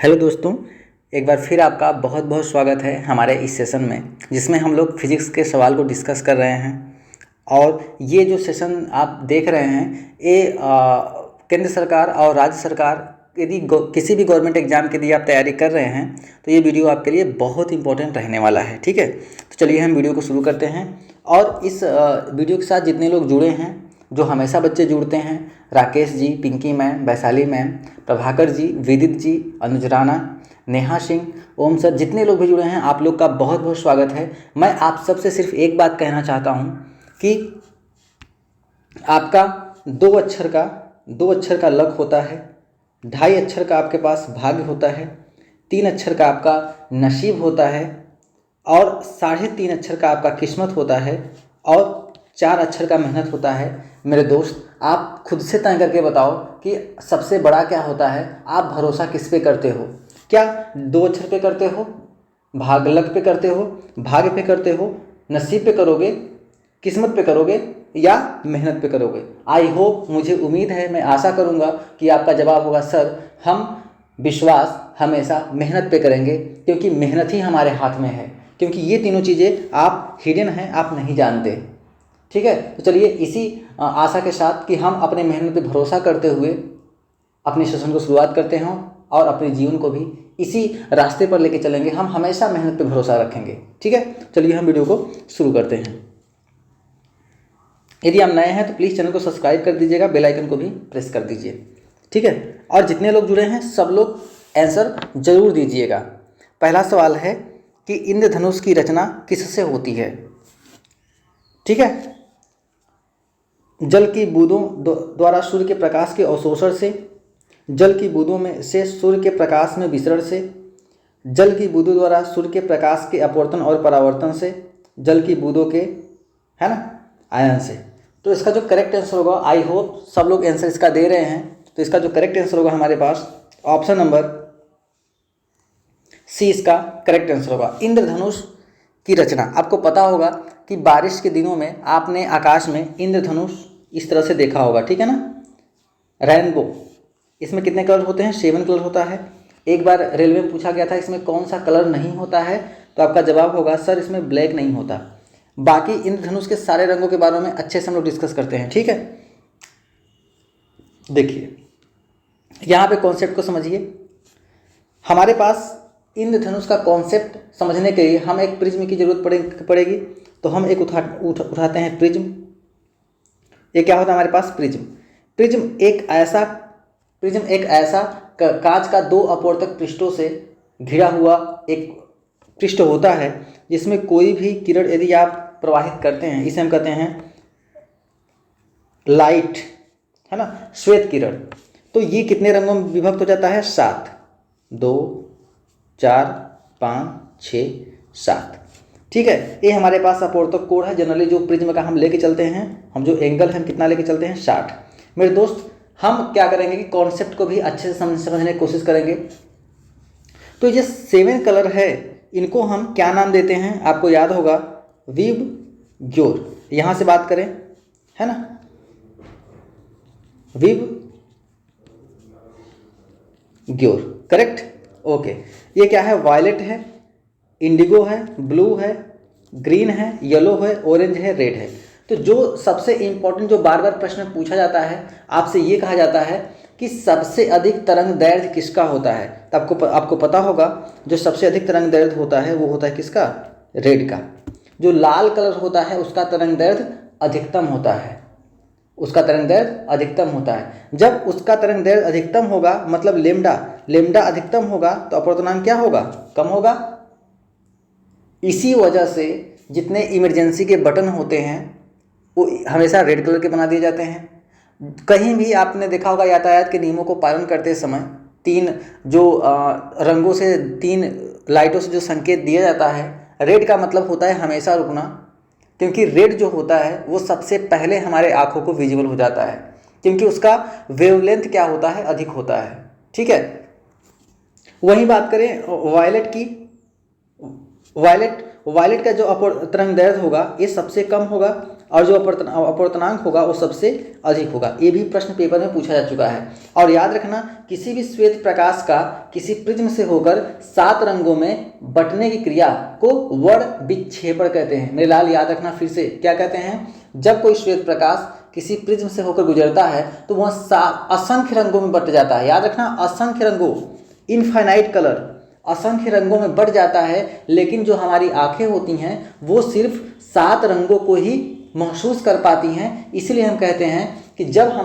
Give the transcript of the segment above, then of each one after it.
Hello दोस्तों, एक बार फिर आपका बहुत बहुत स्वागत है हमारे इस सेशन में, जिसमें हम लोग फिजिक्स के सवाल को डिस्कस कर रहे हैं। और ये जो सेशन आप देख रहे हैं ये केंद्र सरकार और राज्य सरकार यदि किसी भी गवर्नमेंट एग्जाम के लिए आप तैयारी कर रहे हैं तो ये वीडियो आपके लिए बहुत इंपॉर्टेंट रहने वाला है। ठीक है, तो चलिए हम वीडियो को शुरू करते हैं। और इस वीडियो के साथ जितने लोग जुड़े हैं, जो हमेशा बच्चे जुड़ते हैं, राकेश जी, पिंकी मैम, वैशाली मैम, प्रभाकर जी, विदित जी, अनुज राणा, नेहा सिंह, ओम सर, जितने लोग भी जुड़े हैं आप लोग का बहुत बहुत स्वागत है। मैं आप सबसे सिर्फ एक बात कहना चाहता हूं कि आपका दो अक्षर का लक होता है, 2.5 अक्षर का आपके पास भाग्य होता है, 3 अक्षर का आपका नसीब होता है और 3.5 अक्षर का आपका किस्मत होता है और 4 अक्षर का मेहनत होता है। मेरे दोस्त, आप खुद से तय करके बताओ कि सबसे बड़ा क्या होता है। आप भरोसा किस पे करते हो? क्या 2 अक्षर पे करते हो, लक पे करते हो, भाग्य पे करते हो, नसीब पे करोगे, किस्मत पे करोगे या मेहनत पे करोगे? आई होप, मुझे उम्मीद है, मैं आशा करूँगा कि आपका जवाब होगा सर हम विश्वास हमेशा मेहनत पे करेंगे, क्योंकि मेहनत ही हमारे हाथ में है। क्योंकि ये तीनों चीज़ें आप हिडन हैं, आप नहीं जानते। ठीक है, तो चलिए इसी आशा के साथ कि हम अपने मेहनत पे भरोसा करते हुए अपने सेशन को शुरुआत करते हैं और अपने जीवन को भी इसी रास्ते पर लेके चलेंगे। हम हमेशा मेहनत पे भरोसा रखेंगे। ठीक है, चलिए हम वीडियो को शुरू करते हैं। यदि आप नए हैं तो प्लीज़ चैनल को सब्सक्राइब कर दीजिएगा, बेल आइकन को भी प्रेस कर दीजिए। ठीक है, और जितने लोग जुड़े हैं सब लोग आंसर जरूर दीजिएगा। पहला सवाल है कि इंद्रधनुष की रचना किससे होती है? ठीक है, जल की बूंदों द्वारा सूर्य के प्रकाश के अवशोषण से, जल की बूंदों में से सूर्य के प्रकाश में विसरण से, जल की बूंदों द्वारा सूर्य के प्रकाश के अपवर्तन और परावर्तन से, जल की बूंदों के, है ना, आयन से। तो इसका जो करेक्ट आंसर होगा, आई होप सब लोग आंसर इसका दे रहे हैं, तो इसका जो करेक्ट आंसर होगा हमारे पास ऑप्शन नंबर सी इसका करेक्ट आंसर होगा। इंद्रधनुष की रचना, आपको पता होगा कि बारिश के दिनों में आपने आकाश में इंद्रधनुष इस तरह से देखा होगा। ठीक है ना, रेनबो। इसमें कितने कलर होते हैं? 7 कलर होता है। एक बार रेलवे में पूछा गया था इसमें कौन सा कलर नहीं होता है, तो आपका जवाब होगा सर इसमें ब्लैक नहीं होता। बाकी इंद्रधनुष के सारे रंगों के बारे में अच्छे से हम लोग डिस्कस करते हैं। ठीक है, देखिए यहाँ पे कॉन्सेप्ट को समझिए। हमारे पास इंद्रधनुष का कॉन्सेप्ट समझने के लिए हम एक प्रिज्म की जरूरत पड़ेगी। तो हम एक उठाते हैं प्रिज्म। ये क्या होता है हमारे पास? प्रिज्म। प्रिज्म एक ऐसा कांच का 2 अपवर्तक पृष्ठों से घिरा हुआ एक पृष्ठ होता है, जिसमें कोई भी किरण यदि आप प्रवाहित करते हैं, इसे हम कहते हैं लाइट, है ना, श्वेत किरण। तो ये कितने रंगों में विभक्त हो जाता है? 7। 2, 4, 5, 6, 7। ठीक है, ये हमारे पास अपवर्तक कोण है। जनरली जो प्रिज्म का हम लेके चलते हैं, हम जो एंगल हम कितना लेके चलते हैं? 60। मेरे दोस्त, हम क्या करेंगे कि कॉन्सेप्ट को भी अच्छे से समझने की कोशिश करेंगे। तो ये 7 कलर है, इनको हम क्या नाम देते हैं? आपको याद होगा, विब ग्योर। यहाँ से बात करें, है ना, विब ग्योर, करेक्ट। ओके, ये क्या है? वायलेट है, इंडिगो है, ब्लू है, ग्रीन है, येलो है, ऑरेंज है, रेड है। तो जो सबसे इंपॉर्टेंट जो बार बार प्रश्न पूछा जाता है, आपसे ये कहा जाता है कि सबसे अधिक तरंग दैर्ध्य किसका होता है? तो आपको पता होगा जो सबसे अधिक तरंग दैर्ध्य होता है वो होता है किसका? रेड का। जो लाल कलर होता है उसका तरंग दैर्ध्य अधिकतम होता है, उसका तरंग दैर्ध्य अधिकतम होता है। जब उसका तरंग दैर्ध्य अधिकतम होगा, मतलब लेमडा अधिकतम होगा, तो अपवर्तनांक क्या होगा? कम होगा। इसी वजह से जितने इमरजेंसी के बटन होते हैं वो हमेशा रेड कलर के बना दिए जाते हैं। कहीं भी आपने देखा होगा यातायात के नियमों को पालन करते समय 3 जो रंगों से, 3 लाइटों से जो संकेत दिया जाता है, रेड का मतलब होता है हमेशा रुकना, क्योंकि रेड जो होता है वो सबसे पहले हमारे आँखों को विजिबल हो जाता है, क्योंकि उसका वेवलेंथ क्या होता है? अधिक होता है। ठीक है, वहीं बात करें वायलेट की। वायलेट का जो तरंग दैर्ध्य होगा ये सबसे कम होगा और जो अपवर्तनांक होगा वो सबसे अधिक होगा। ये भी प्रश्न पेपर में पूछा जा चुका है। और याद रखना, किसी भी श्वेत प्रकाश का किसी प्रिज्म से होकर 7 रंगों में बंटने की क्रिया को वर्ण विक्षेपण कहते हैं। मेरे लाल याद रखना, फिर से क्या कहते हैं, जब कोई श्वेत प्रकाश किसी प्रिज्म से होकर गुजरता है तो वह असंख्य रंगों में बंट जाता है। याद रखना, असंख्य रंगों, इनफाइनाइट कलर, असंख्य रंगों में बढ़ जाता है, लेकिन जो हमारी आंखें होती हैं वो सिर्फ 7 रंगों को ही महसूस कर पाती हैं। इसलिए हम कहते हैं कि जब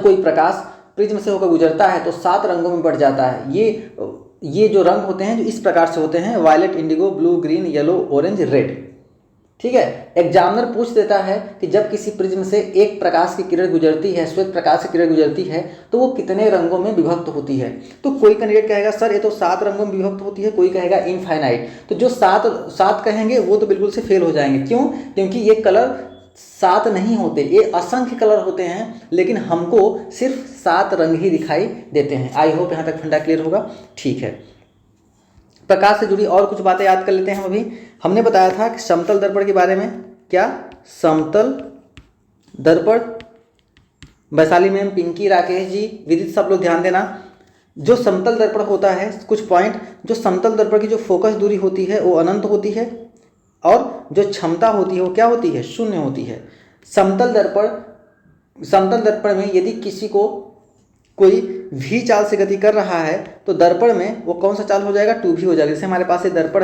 कोई प्रकाश प्रिज्म से होकर गुजरता है तो 7 रंगों में बढ़ जाता है। ये जो रंग होते हैं जो इस प्रकार से होते हैं, violet, indigo, blue, green, yellow, orange, red. ठीक है, एग्जामिनर पूछ देता है कि जब किसी प्रिज्म से एक प्रकाश की किरण गुजरती है, श्वेत प्रकाश की किरण गुजरती है, तो वो कितने रंगों में विभक्त होती है। तो कोई कैंडिडेट कहेगा सर ये तो 7 रंगों में विभक्त होती है, कोई कहेगा इनफाइनाइट। तो जो 7 कहेंगे वो तो बिल्कुल से फेल हो जाएंगे। क्यों? क्योंकि ये कलर 7 नहीं होते, ये असंख्य कलर होते हैं, लेकिन हमको सिर्फ 7 रंग ही दिखाई देते हैं। आई होप यहाँ तक फंडा क्लियर होगा। ठीक है, प्रकाश से जुड़ी और कुछ बातें याद कर लेते हैं। हम अभी हमने बताया था कि समतल दर्पण के बारे में। क्या? समतल दर्पण, वैशाली मैम, पिंकी, राकेश जी, विदित, सब लोग ध्यान देना। जो समतल दर्पण होता है, कुछ पॉइंट, जो समतल दर्पण की जो फोकस दूरी होती है वो अनंत होती है, और जो क्षमता होती है वो क्या होती है? शून्य होती है। समतल दर्पण में यदि किसी को कोई v चाल से गति कर रहा है तो दर्पण में वो कौन सा चाल हो जाएगा? 2v हो जाएगा। जैसे हमारे पास ये दर्पण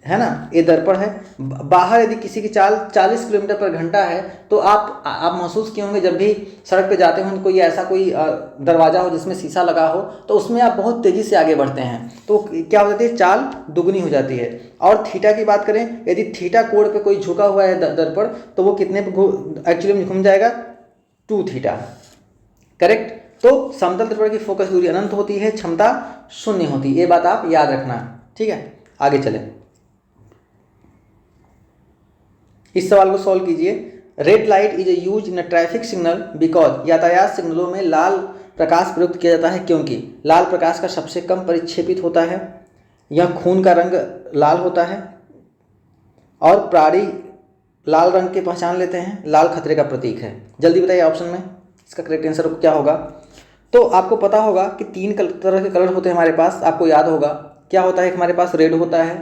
है ना, ये दर्पण है। बाहर यदि किसी की चाल 40 किलोमीटर पर घंटा है तो आप महसूस किए होंगे, जब भी सड़क पे जाते हो, कोई ऐसा कोई दरवाजा हो जिसमें शीशा लगा हो, तो उसमें आप बहुत तेज़ी से आगे बढ़ते हैं तो क्या हो जाती है? चाल दुगनी हो जाती है। और थीटा की बात करें, यदि थीटा कोण पे कोई झुका हुआ है दर्पण, तो वो कितने पे एक्चुअली में घूम जाएगा? 2 थीटा। करेक्ट। तो समतल दर्पण की फोकस दूरी अनंत होती है, क्षमता शून्य होती है। ये बात आप याद रखना। ठीक है, आगे चलें। इस सवाल को सॉल्व कीजिए। Red light is use in traffic signal because, यातायात सिग्नलों में लाल प्रकाश प्रयुक्त किया जाता है क्योंकि लाल प्रकाश का सबसे कम परिक्षेपित होता है, यह खून का रंग लाल होता है, और प्राणी लाल रंग के पहचान लेते हैं, लाल खतरे का प्रतीक है। जल्दी बताइए ऑप्शन में इसका करेक्ट आंसर क्या होगा। तो आपको पता होगा कि 3 तरह के कलर होते हैं हमारे पास। आपको याद होगा क्या होता है? हमारे पास रेड होता है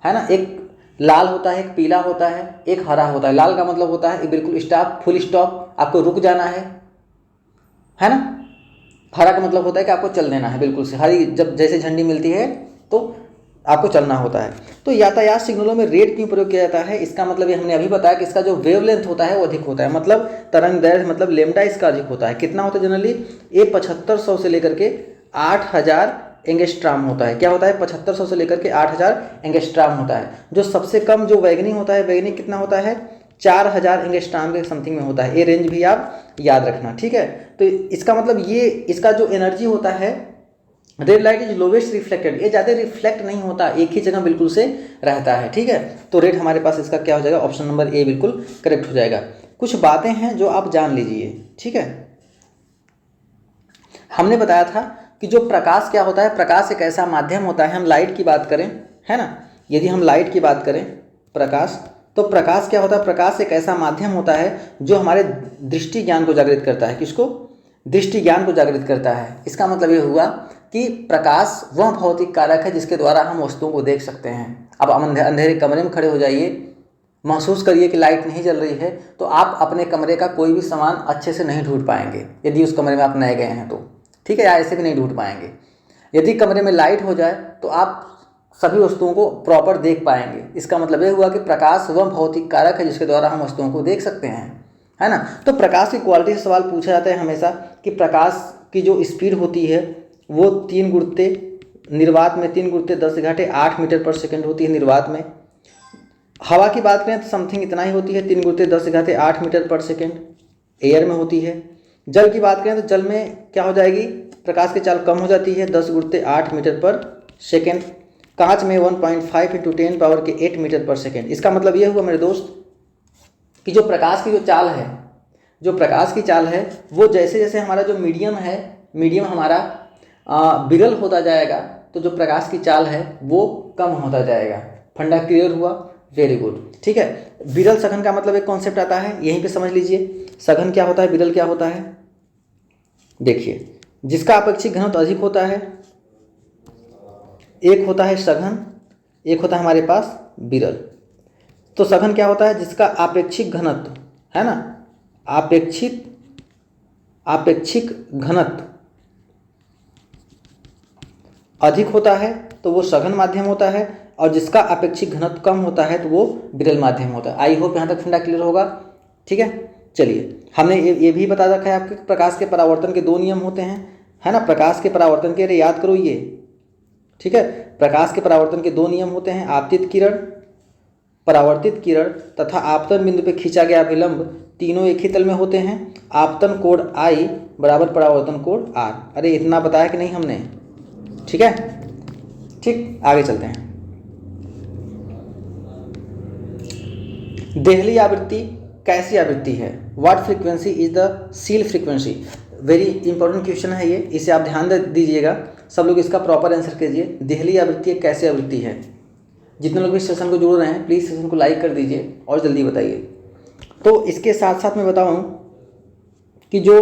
ना, एक लाल होता है, एक पीला होता है, एक हरा होता है। लाल का मतलब होता है बिल्कुल स्टॉप, फुल स्टॉप, आपको रुक जाना है ना। हरा का मतलब होता है कि आपको चल देना है बिल्कुल से, हरी जब जैसे झंडी मिलती है तो आपको चलना होता है। तो यातायात सिग्नलों में रेड क्यों प्रयोग किया जाता है? इसका मतलब ये हमने अभी बताया कि इसका जो वेवलेंथ होता है वो अधिक होता है, मतलब तरंग दैर्घ्य, मतलब लेमडा इसका अधिक होता है। कितना होता है जनरली? ये 7500 से लेकर के 8000 एंगस्ट्राम होता है। क्या होता है? 7500 से लेकर के 8000 एंगस्ट्राम होता है। जो सबसे कम जो वैगनी होता है, वैगनी कितना होता है? 4000 एंगस्ट्राम के समथिंग में होता है। ये रेंज भी आप याद रखना। ठीक है, तो इसका मतलब ये इसका जो एनर्जी होता है, red light is lowest reflected, ये ज़्यादा रिफ्लेक्ट नहीं होता, एक ही जगह बिल्कुल से रहता है। ठीक है, तो रेड हमारे पास इसका क्या हो जाएगा? ऑप्शन नंबर ए बिल्कुल करेक्ट हो जाएगा। कुछ बातें हैं जो आप जान लीजिए। ठीक है, हमने बताया था कि जो प्रकाश क्या होता है, प्रकाश एक ऐसा माध्यम होता है, हम लाइट की बात करें, है ना, यदि हम लाइट की बात करें, प्रकाश, तो प्रकाश क्या होता है? प्रकाश एक ऐसा माध्यम होता है जो हमारे दृष्टि ज्ञान को जागृत करता है। किसको? दृष्टि ज्ञान को जागृत करता है। इसका मतलब ये हुआ कि प्रकाश वह भौतिक कारक है जिसके द्वारा हम वस्तुओं को देख सकते हैं। अब अंधेरे कमरे में खड़े हो जाइए, महसूस करिए कि लाइट नहीं जल रही है, तो आप अपने कमरे का कोई भी सामान अच्छे से नहीं ढूंढ पाएंगे यदि उस कमरे में आप नए गए हैं तो। ठीक है, या ऐसे भी नहीं ढूंढ पाएंगे। यदि कमरे में लाइट हो जाए तो आप सभी वस्तुओं को प्रॉपर देख पाएंगे। इसका मतलब ये हुआ कि प्रकाश वह भौतिक कारक है जिसके द्वारा हम वस्तुओं को देख सकते हैं, है ना। तो प्रकाश की क्वालिटी से सवाल पूछा जाता है हमेशा कि प्रकाश की जो स्पीड होती है वो 3 गुणित निर्वात में 3 गुणित 10⁸ मीटर पर सेकंड होती है निर्वात में। हवा की बात करें तो समथिंग इतना ही होती है, 3 गुणित 10⁸ मीटर पर सेकंड एयर में होती है। जल की बात करें तो जल में क्या हो जाएगी? प्रकाश की चाल कम हो जाती है, 10 गुणित 8 मीटर पर सेकेंड। कांच में 1.5 × 10⁸ मीटर पर सेकेंड। इसका मतलब ये हुआ मेरे दोस्त कि जो प्रकाश की जो चाल है, जो प्रकाश की चाल है वो जैसे जैसे हमारा जो मीडियम हमारा विरल होता जाएगा तो जो प्रकाश की चाल है वो कम होता जाएगा। फंडा क्लियर हुआ? वेरी गुड, ठीक है। विरल सघन का मतलब एक कॉन्सेप्ट आता है, यहीं पे समझ लीजिए। सघन क्या होता है, विरल क्या होता है। देखिए, जिसका अपेक्षित घनत्व अधिक होता है, एक होता है सघन, एक होता है हमारे पास विरल। तो सघन क्या होता है, जिसका आपेक्षिक घनत्व है ना, आपेक्षिक घनत्व अधिक होता है तो वो सघन माध्यम होता है, और जिसका अपेक्षित घनत्व कम होता है तो वो विरल माध्यम होता है। आई होप यहाँ तक फंडा क्लियर होगा, ठीक है। चलिए, हमने ये भी बता रखा है आपके प्रकाश के परावर्तन के 2 नियम होते हैं, है ना। प्रकाश के परावर्तन के, याद करो ये, ठीक है। प्रकाश के परावर्तन के 2 नियम होते हैं, आपतित किरण, परावर्तित किरण तथा आपतन बिंदु पे खींचा गया अभिलंब, तीनों एक ही तल में होते हैं। आपतन कोण I बराबर परावर्तन कोण R। अरे इतना बताया कि नहीं हमने, ठीक है। ठीक, आगे चलते हैं। देहली आवृत्ति कैसी आवृत्ति है, what frequency is the seal frequency. Very important question है ये, इसे आप ध्यान दीजिएगा, सब लोग इसका प्रॉपर आंसर कीजिए। देहली आवृत्ति एक कैसी आवृत्ति है। जितने लोग इस सेशन को जुड़ रहे हैं प्लीज़ सेशन को लाइक कर दीजिए और जल्दी बताइए। तो इसके साथ साथ मैं बताऊं कि जो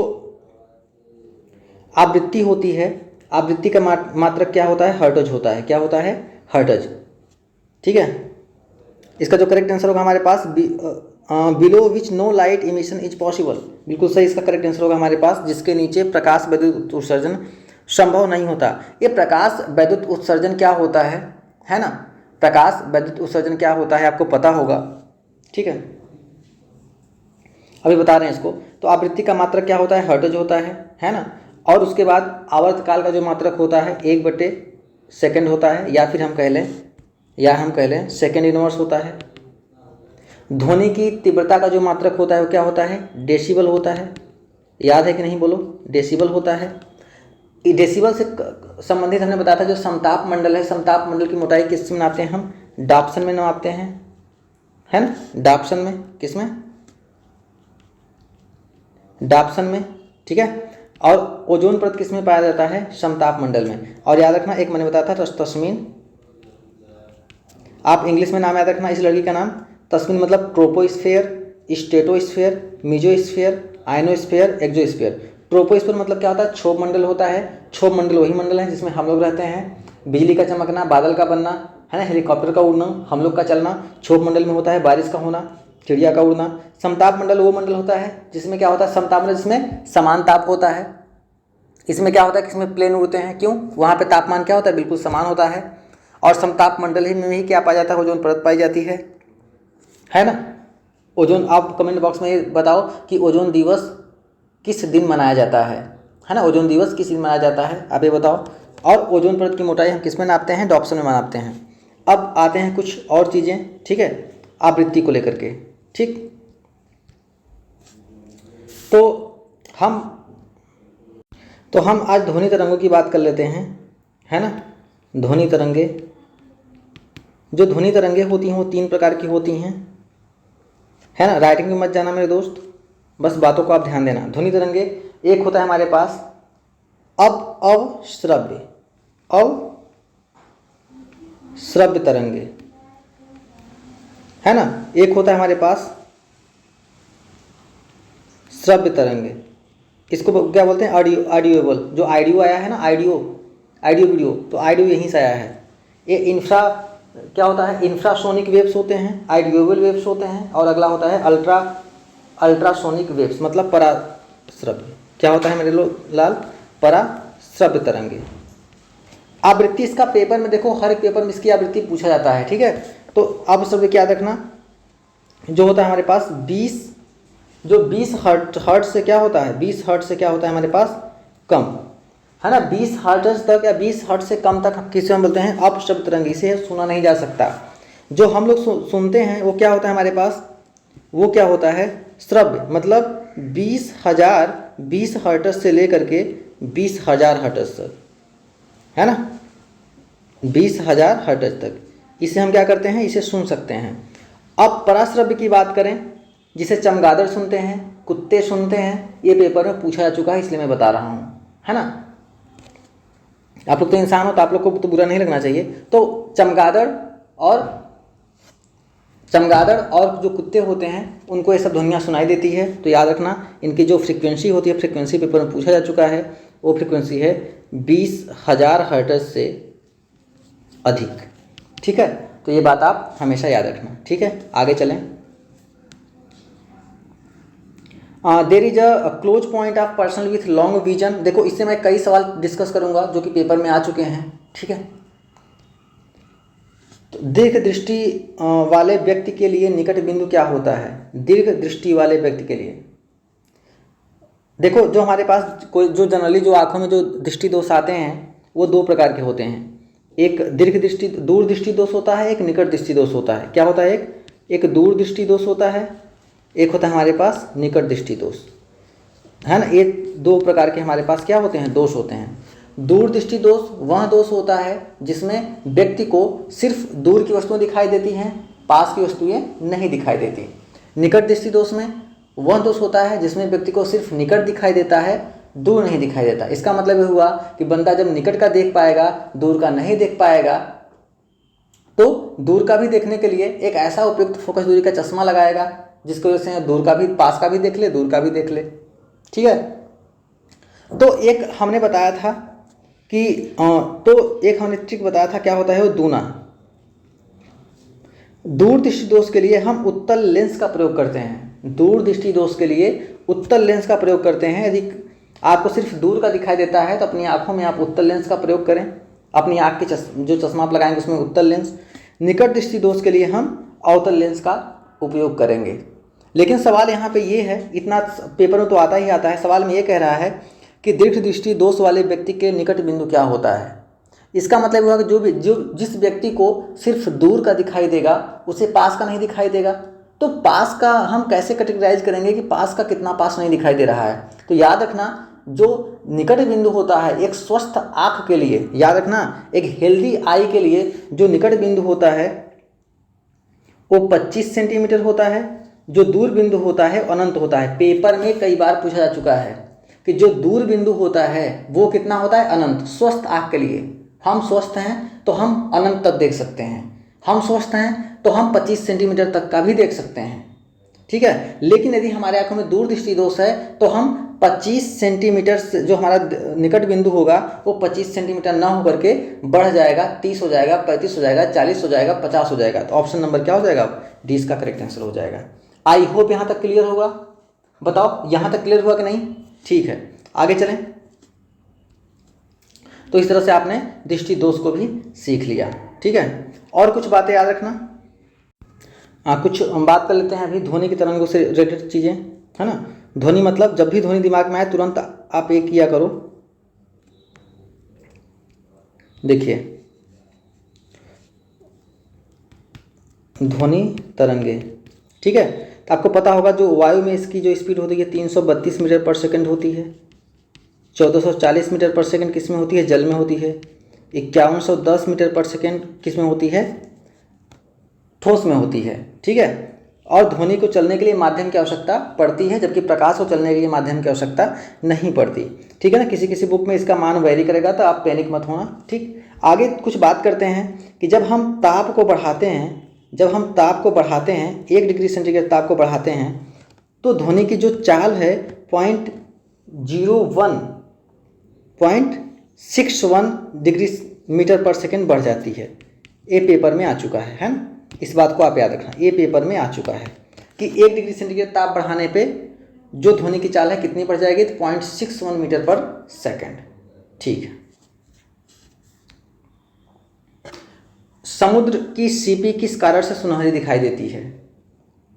आवृत्ति होती है, आवृत्ति का मात्रक क्या होता है, हर्ट्ज होता है। क्या होता है, हर्ट्ज, ठीक है। इसका जो करेक्ट आंसर होगा हमारे पास below which no light emission is possible, बिल्कुल सही इसका करेक्ट आंसर होगा हमारे पास, जिसके नीचे प्रकाश वैद्युत उत्सर्जन संभव नहीं होता। ये प्रकाश वैद्युत उत्सर्जन क्या होता है ना। प्रकाश वैद्युत उत्सर्जन क्या होता है आपको पता होगा, ठीक है, अभी बता रहे हैं इसको। तो आवृत्ति का मात्रक क्या होता है, हर्ट्ज होता है ना। और उसके बाद आवर्तकाल का जो मात्रक होता है 1/सेकंड होता है, या फिर हम कह लें सेकंड इनवर्स होता है। ध्वनि की तीव्रता का जो मात्रक होता है वो क्या होता है, डेसिबल होता है। याद है कि नहीं, बोलो, डेसिबल होता है। डेसिबल से संबंधित हमने बताया था जो समताप मंडल है, समताप मंडल की मोटाई किस में नापते हैं हम, डाप्सन में नापते हैं, है ना। डाप्सन में, किस में, डाप्सन में, ठीक है। और ओजोन परत किस में पाया जाता है, समताप मंडल में। और याद रखना, एक मैंने बताया था तस्मीन, आप इंग्लिश में नाम याद रखना इस लड़की का नाम, तस्मीन मतलब troposphere, stratosphere, mesosphere, ionosphere, exosphere. Troposphere मतलब क्या होता है, क्षोभ मंडल होता है। क्षोभ मंडल वही मंडल है जिसमें हम लोग रहते हैं। बिजली का चमकना, बादल का बनना, है ना, हेलीकॉप्टर का उड़ना, हम लोग का चलना क्षोभ मंडल में होता है। बारिश का होना, चिड़िया का उड़ना। समताप मंडल वो मंडल होता है जिसमें क्या होता है, समताप मंडल जिसमें समान ताप होता है। इसमें क्या होता है कि इसमें प्लेन उड़ते हैं, क्यों, वहाँ पे तापमान क्या होता है, बिल्कुल समान होता है। और समताप मंडल ही में ही क्या पाया जाता है, ओजोन परत पाई जाती है ना। ओजोन, आप कमेंट बॉक्स में ये बताओ कि ओजोन दिवस किस दिन मनाया जाता है ना। ओजोन दिवस किस दिन मनाया जाता है, आप ये बताओ। और ओजोन परत की मोटाई हम किस में नापते हैं, डॉप्सन में नापते हैं। अब आते हैं कुछ और चीज़ें, ठीक है, आवृत्ति को लेकर के, ठीक। तो हम आज ध्वनि तरंगों की बात कर लेते हैं, है ना। ध्वनि तरंगे, जो ध्वनि तरंगे होती हैं वो 3 प्रकार की होती हैं, है ना। राइटिंग में मत जाना मेरे दोस्त, बस बातों को आप ध्यान देना। ध्वनि तरंगे, एक होता है हमारे पास अवश्रव्य तरंगे, है ना। एक होता है हमारे पास श्रव्य तरंगे, इसको क्या बोलते हैं, ऑडियोबल। जो ऑडियो आया है ना, ऑडियो वीडियो, तो ऑडियो यहीं से आया है। ये क्या होता है, इंफ्रासोनिक वेव्स होते हैं, ऑडियोबल वेव्स होते हैं। और अगला होता है अल्ट्रासोनिक वेव्स, मतलब पराश्रव्य। क्या होता है मेरे लाल, पराश्रव्य तरंगे। आवृत्ति इसका पेपर में देखो, हर एक पेपर में इसकी आवृत्ति पूछा जाता है, ठीक है। तो अब सब क्या रखना, जो होता है हमारे पास 20 हर्ट्ज से क्या होता है, 20 हर्ट्ज से क्या होता है हमारे पास, कम, है ना। 20 हर्ट्ज तक या 20 हर्ट्ज से कम तक किसे हम बोलते हैं, अपश्रव्य तरंग। इसे सुना नहीं जा सकता। जो हम लोग सुनते हैं वो क्या होता है हमारे पास, वो क्या होता है, श्रव्य, मतलब 20 हर्ट्ज से लेकर के 20,000 हर्ट्ज तक, है ना, 20,000 हर्ट्ज तक। इसे हम क्या करते हैं, इसे सुन सकते हैं। अब पराश्रव्य की बात करें, जिसे चमगादड़ सुनते हैं, कुत्ते सुनते हैं, ये पेपर में पूछा जा चुका है, इसलिए मैं बता रहा हूँ, है ना। आप लोग तो इंसान हो तो आप लोग को तो बुरा नहीं लगना चाहिए। तो चमगादड़ और चमगादड़ और जो कुत्ते होते हैं उनको ये सब ध्वनियाँ सुनाई देती है। तो याद रखना इनकी जो फ्रीक्वेंसी होती है, फ्रीक्वेंसी पेपर में पूछा जा चुका है, वो फ्रीक्वेंसी है 20,000 हर्ट्ज से अधिक। ठीक है, तो ये बात आप हमेशा याद रखना। ठीक है, आगे चलें। There is a close point of person with long vision. देखो इससे मैं कई सवाल डिस्कस करूंगा जो कि पेपर में आ चुके हैं। ठीक है, तो दीर्घ दृष्टि वाले व्यक्ति के लिए निकट बिंदु क्या होता है? दीर्घ दृष्टि वाले व्यक्ति के लिए देखो, जो हमारे पास कोई जो जनरली जो आंखों में जो दृष्टि दोष आते हैं वो दो प्रकार के होते हैं। एक दीर्घ दृष्टि दूर दृष्टि दोष होता है, एक निकट दृष्टि दोष होता है। क्या होता है? एक दूर दृष्टि दोष होता है, एक होता है हमारे पास निकट दृष्टि दोष, है ना। ये दो प्रकार के हमारे पास क्या होते हैं? दोष होते हैं। दूर दृष्टि दोष वह दोष होता है जिसमें व्यक्ति को सिर्फ दूर की वस्तुएं दिखाई देती हैं, पास की वस्तुएं नहीं दिखाई देती। निकट दृष्टि दोष में वह दोष होता है जिसमें व्यक्ति को सिर्फ निकट दिखाई देता है, दूर नहीं दिखाई देता। इसका मतलब ये हुआ कि बंदा जब निकट का देख पाएगा, दूर का नहीं देख पाएगा, तो दूर का भी देखने के लिए एक ऐसा उपयुक्त फोकस दूरी का चश्मा लगाएगा जिसकी वजह से दूर का भी, पास का भी देख ले, दूर का भी देख ले। ठीक है, तो एक हमने बताया था कि एक हमने ट्रिक बताया था, क्या होता है वो? दूना। दूर दृष्टि दोष के लिए हम उत्तल लेंस का प्रयोग करते हैं। दूर दृष्टि दोष के लिए उत्तल लेंस का प्रयोग करते हैं। यदि आपको सिर्फ दूर का दिखाई देता है तो अपनी आंखों में आप उत्तल लेंस का प्रयोग करें। अपनी आंख के जो चश्मा आप लगाएंगे उसमें उत्तल लेंस। निकट दृष्टि दोष के लिए हम अवतल लेंस का उपयोग करेंगे। लेकिन सवाल यहाँ पे ये है, इतना पेपर में तो आता ही आता है, सवाल में ये कह रहा है कि दीर्घ दृष्टि दोष वाले व्यक्ति के निकट बिंदु क्या होता है। इसका मतलब हुआ कि जिस व्यक्ति को सिर्फ दूर का दिखाई देगा उसे पास का नहीं दिखाई देगा। तो पास का हम कैसे कैटेगराइज करेंगे कि पास का कितना पास नहीं दिखाई दे रहा है? तो याद रखना, जो निकट बिंदु होता है एक स्वस्थ आँख के लिए, याद रखना एक हेल्दी आई के लिए जो निकट बिंदु होता है वो 25 सेंटीमीटर होता है। जो दूर बिंदु होता है अनंत होता है। पेपर में कई बार पूछा जा चुका है कि जो दूर बिंदु होता है वो कितना होता है? अनंत। स्वस्थ आँख के लिए, हम स्वस्थ हैं तो हम अनंत तक देख सकते हैं, हम स्वस्थ हैं तो हम 25 सेंटीमीटर तक का भी देख सकते हैं। ठीक है, लेकिन यदि हमारे आंखों में दूर दृष्टि दोष है तो हम 25 सेंटीमीटर से जो हमारा निकट बिंदु होगा वो 25 सेंटीमीटर ना होकर के बढ़ जाएगा, 30 हो जाएगा, 35 हो जाएगा, 40 हो जाएगा, 50 हो जाएगा। तो ऑप्शन नंबर क्या हो जाएगा? डी इसका करेक्ट आंसर हो जाएगा। आई होप यहाँ तक क्लियर होगा। बताओ यहाँ तक क्लियर हुआ कि नहीं? ठीक है, आगे चलें। तो इस तरह से आपने दृष्टि दोष को भी सीख लिया। ठीक है, और कुछ बातें याद रखना। कुछ हम बात कर लेते हैं अभी ध्वनि की तरंगों से रिलेटेड चीज़ें, है ना। ध्वनि मतलब जब भी ध्वनि दिमाग में आए तुरंत आप एक किया करो। देखिए, ध्वनि तरंगे, ठीक है। तो आपको पता होगा जो वायु में इसकी जो स्पीड होती है 332 मीटर पर सेकंड होती है। 1440 मीटर पर सेकंड किस में होती है? जल में होती है। 5110 मीटर पर सेकंड किस में होती है? ठोस में होती है। ठीक है, और ध्वनि को चलने के लिए माध्यम की आवश्यकता पड़ती है, जबकि प्रकाश को चलने के लिए माध्यम की आवश्यकता नहीं पड़ती। ठीक है ना, किसी किसी बुक में इसका मान वेरी करेगा तो आप पैनिक मत होना। ठीक, आगे कुछ बात करते हैं कि जब हम ताप को बढ़ाते हैं, 1 डिग्री सेंटीग्रेड ताप को बढ़ाते हैं तो ध्वनि की जो चाल है 0.61 डिग्री मीटर पर सेकंड बढ़ जाती है। ये पेपर में आ चुका है ना। इस बात को आप याद रखना, ये पेपर में आ चुका है कि 1 डिग्री सेंटीग्रेड ताप बढ़ाने पे जो ध्वनि की चाल है कितनी बढ़ जाएगी? तो 0.61 मीटर पर सेकंड। ठीक है, समुद्र की सीपी किस कारण से सुनहरी दिखाई देती है?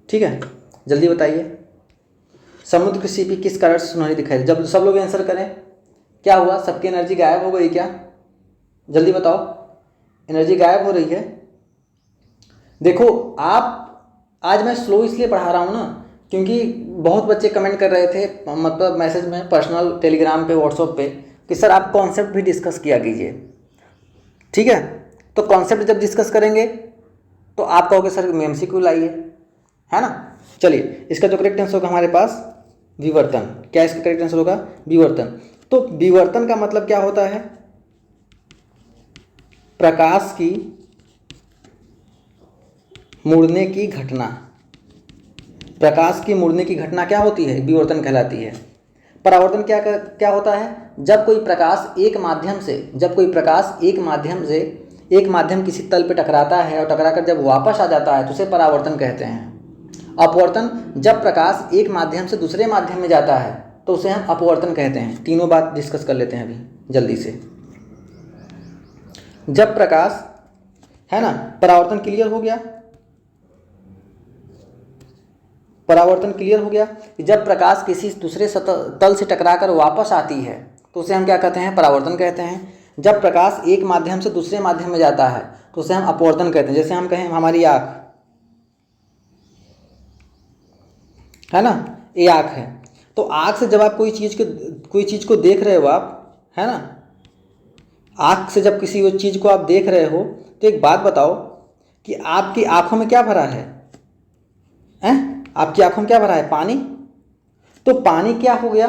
ठीक है, जल्दी बताइए, समुद्र की सीपी किस कारण से सुनहरी दिखाई देती है? जब सब लोग आंसर करें, क्या हुआ? सबकी एनर्जी गायब हो गई क्या? जल्दी बताओ, एनर्जी गायब हो रही है? देखो, आप आज मैं स्लो इसलिए पढ़ा रहा हूँ ना क्योंकि बहुत बच्चे कमेंट कर रहे थे, मतलब मैसेज में, पर्सनल टेलीग्राम पे, व्हाट्सएप पे, कि सर आप कॉन्सेप्ट भी डिस्कस किया कीजिए। ठीक है, तो कॉन्सेप्ट जब डिस्कस करेंगे तो आप कहोगे सर एमसीक्यू लाइए, है ना। चलिए, इसका जो करेक्ट आंसर होगा हमारे पास विवर्तन। क्या इसका करेक्ट आंसर होगा? विवर्तन। तो विवर्तन का मतलब क्या होता है? प्रकाश की मुड़ने की घटना, प्रकाश की मुड़ने की घटना क्या होती है? विवर्तन कहलाती है। परावर्तन क्या होता है? जब कोई प्रकाश एक माध्यम किसी तल पे टकराता है और टकराकर जब वापस आ जाता है तो उसे परावर्तन कहते हैं। अपवर्तन, जब प्रकाश एक माध्यम से दूसरे माध्यम में जाता है तो उसे हम अपवर्तन कहते हैं। तीनों बात डिस्कस कर लेते हैं अभी जल्दी से। जब प्रकाश, है ना, परावर्तन क्लियर हो गया, परावर्तन क्लियर हो गया कि जब प्रकाश किसी दूसरे तल से टकराकर वापस आती है तो उसे हम क्या कहते हैं? परावर्तन कहते हैं। जब प्रकाश एक माध्यम से दूसरे माध्यम में जाता है तो उसे हम अपवर्तन कहते हैं। जैसे हम कहें हमारी आँख, है ना, ये आँख है, तो आँख से जब आप कोई चीज़ को देख रहे हो आप, है ना, आँख से जब किसी चीज़ को आप देख रहे हो तो एक बात बताओ कि आपकी आँखों में क्या भरा है? आपकी आँखों में क्या भरा है? पानी। तो पानी क्या हो गया?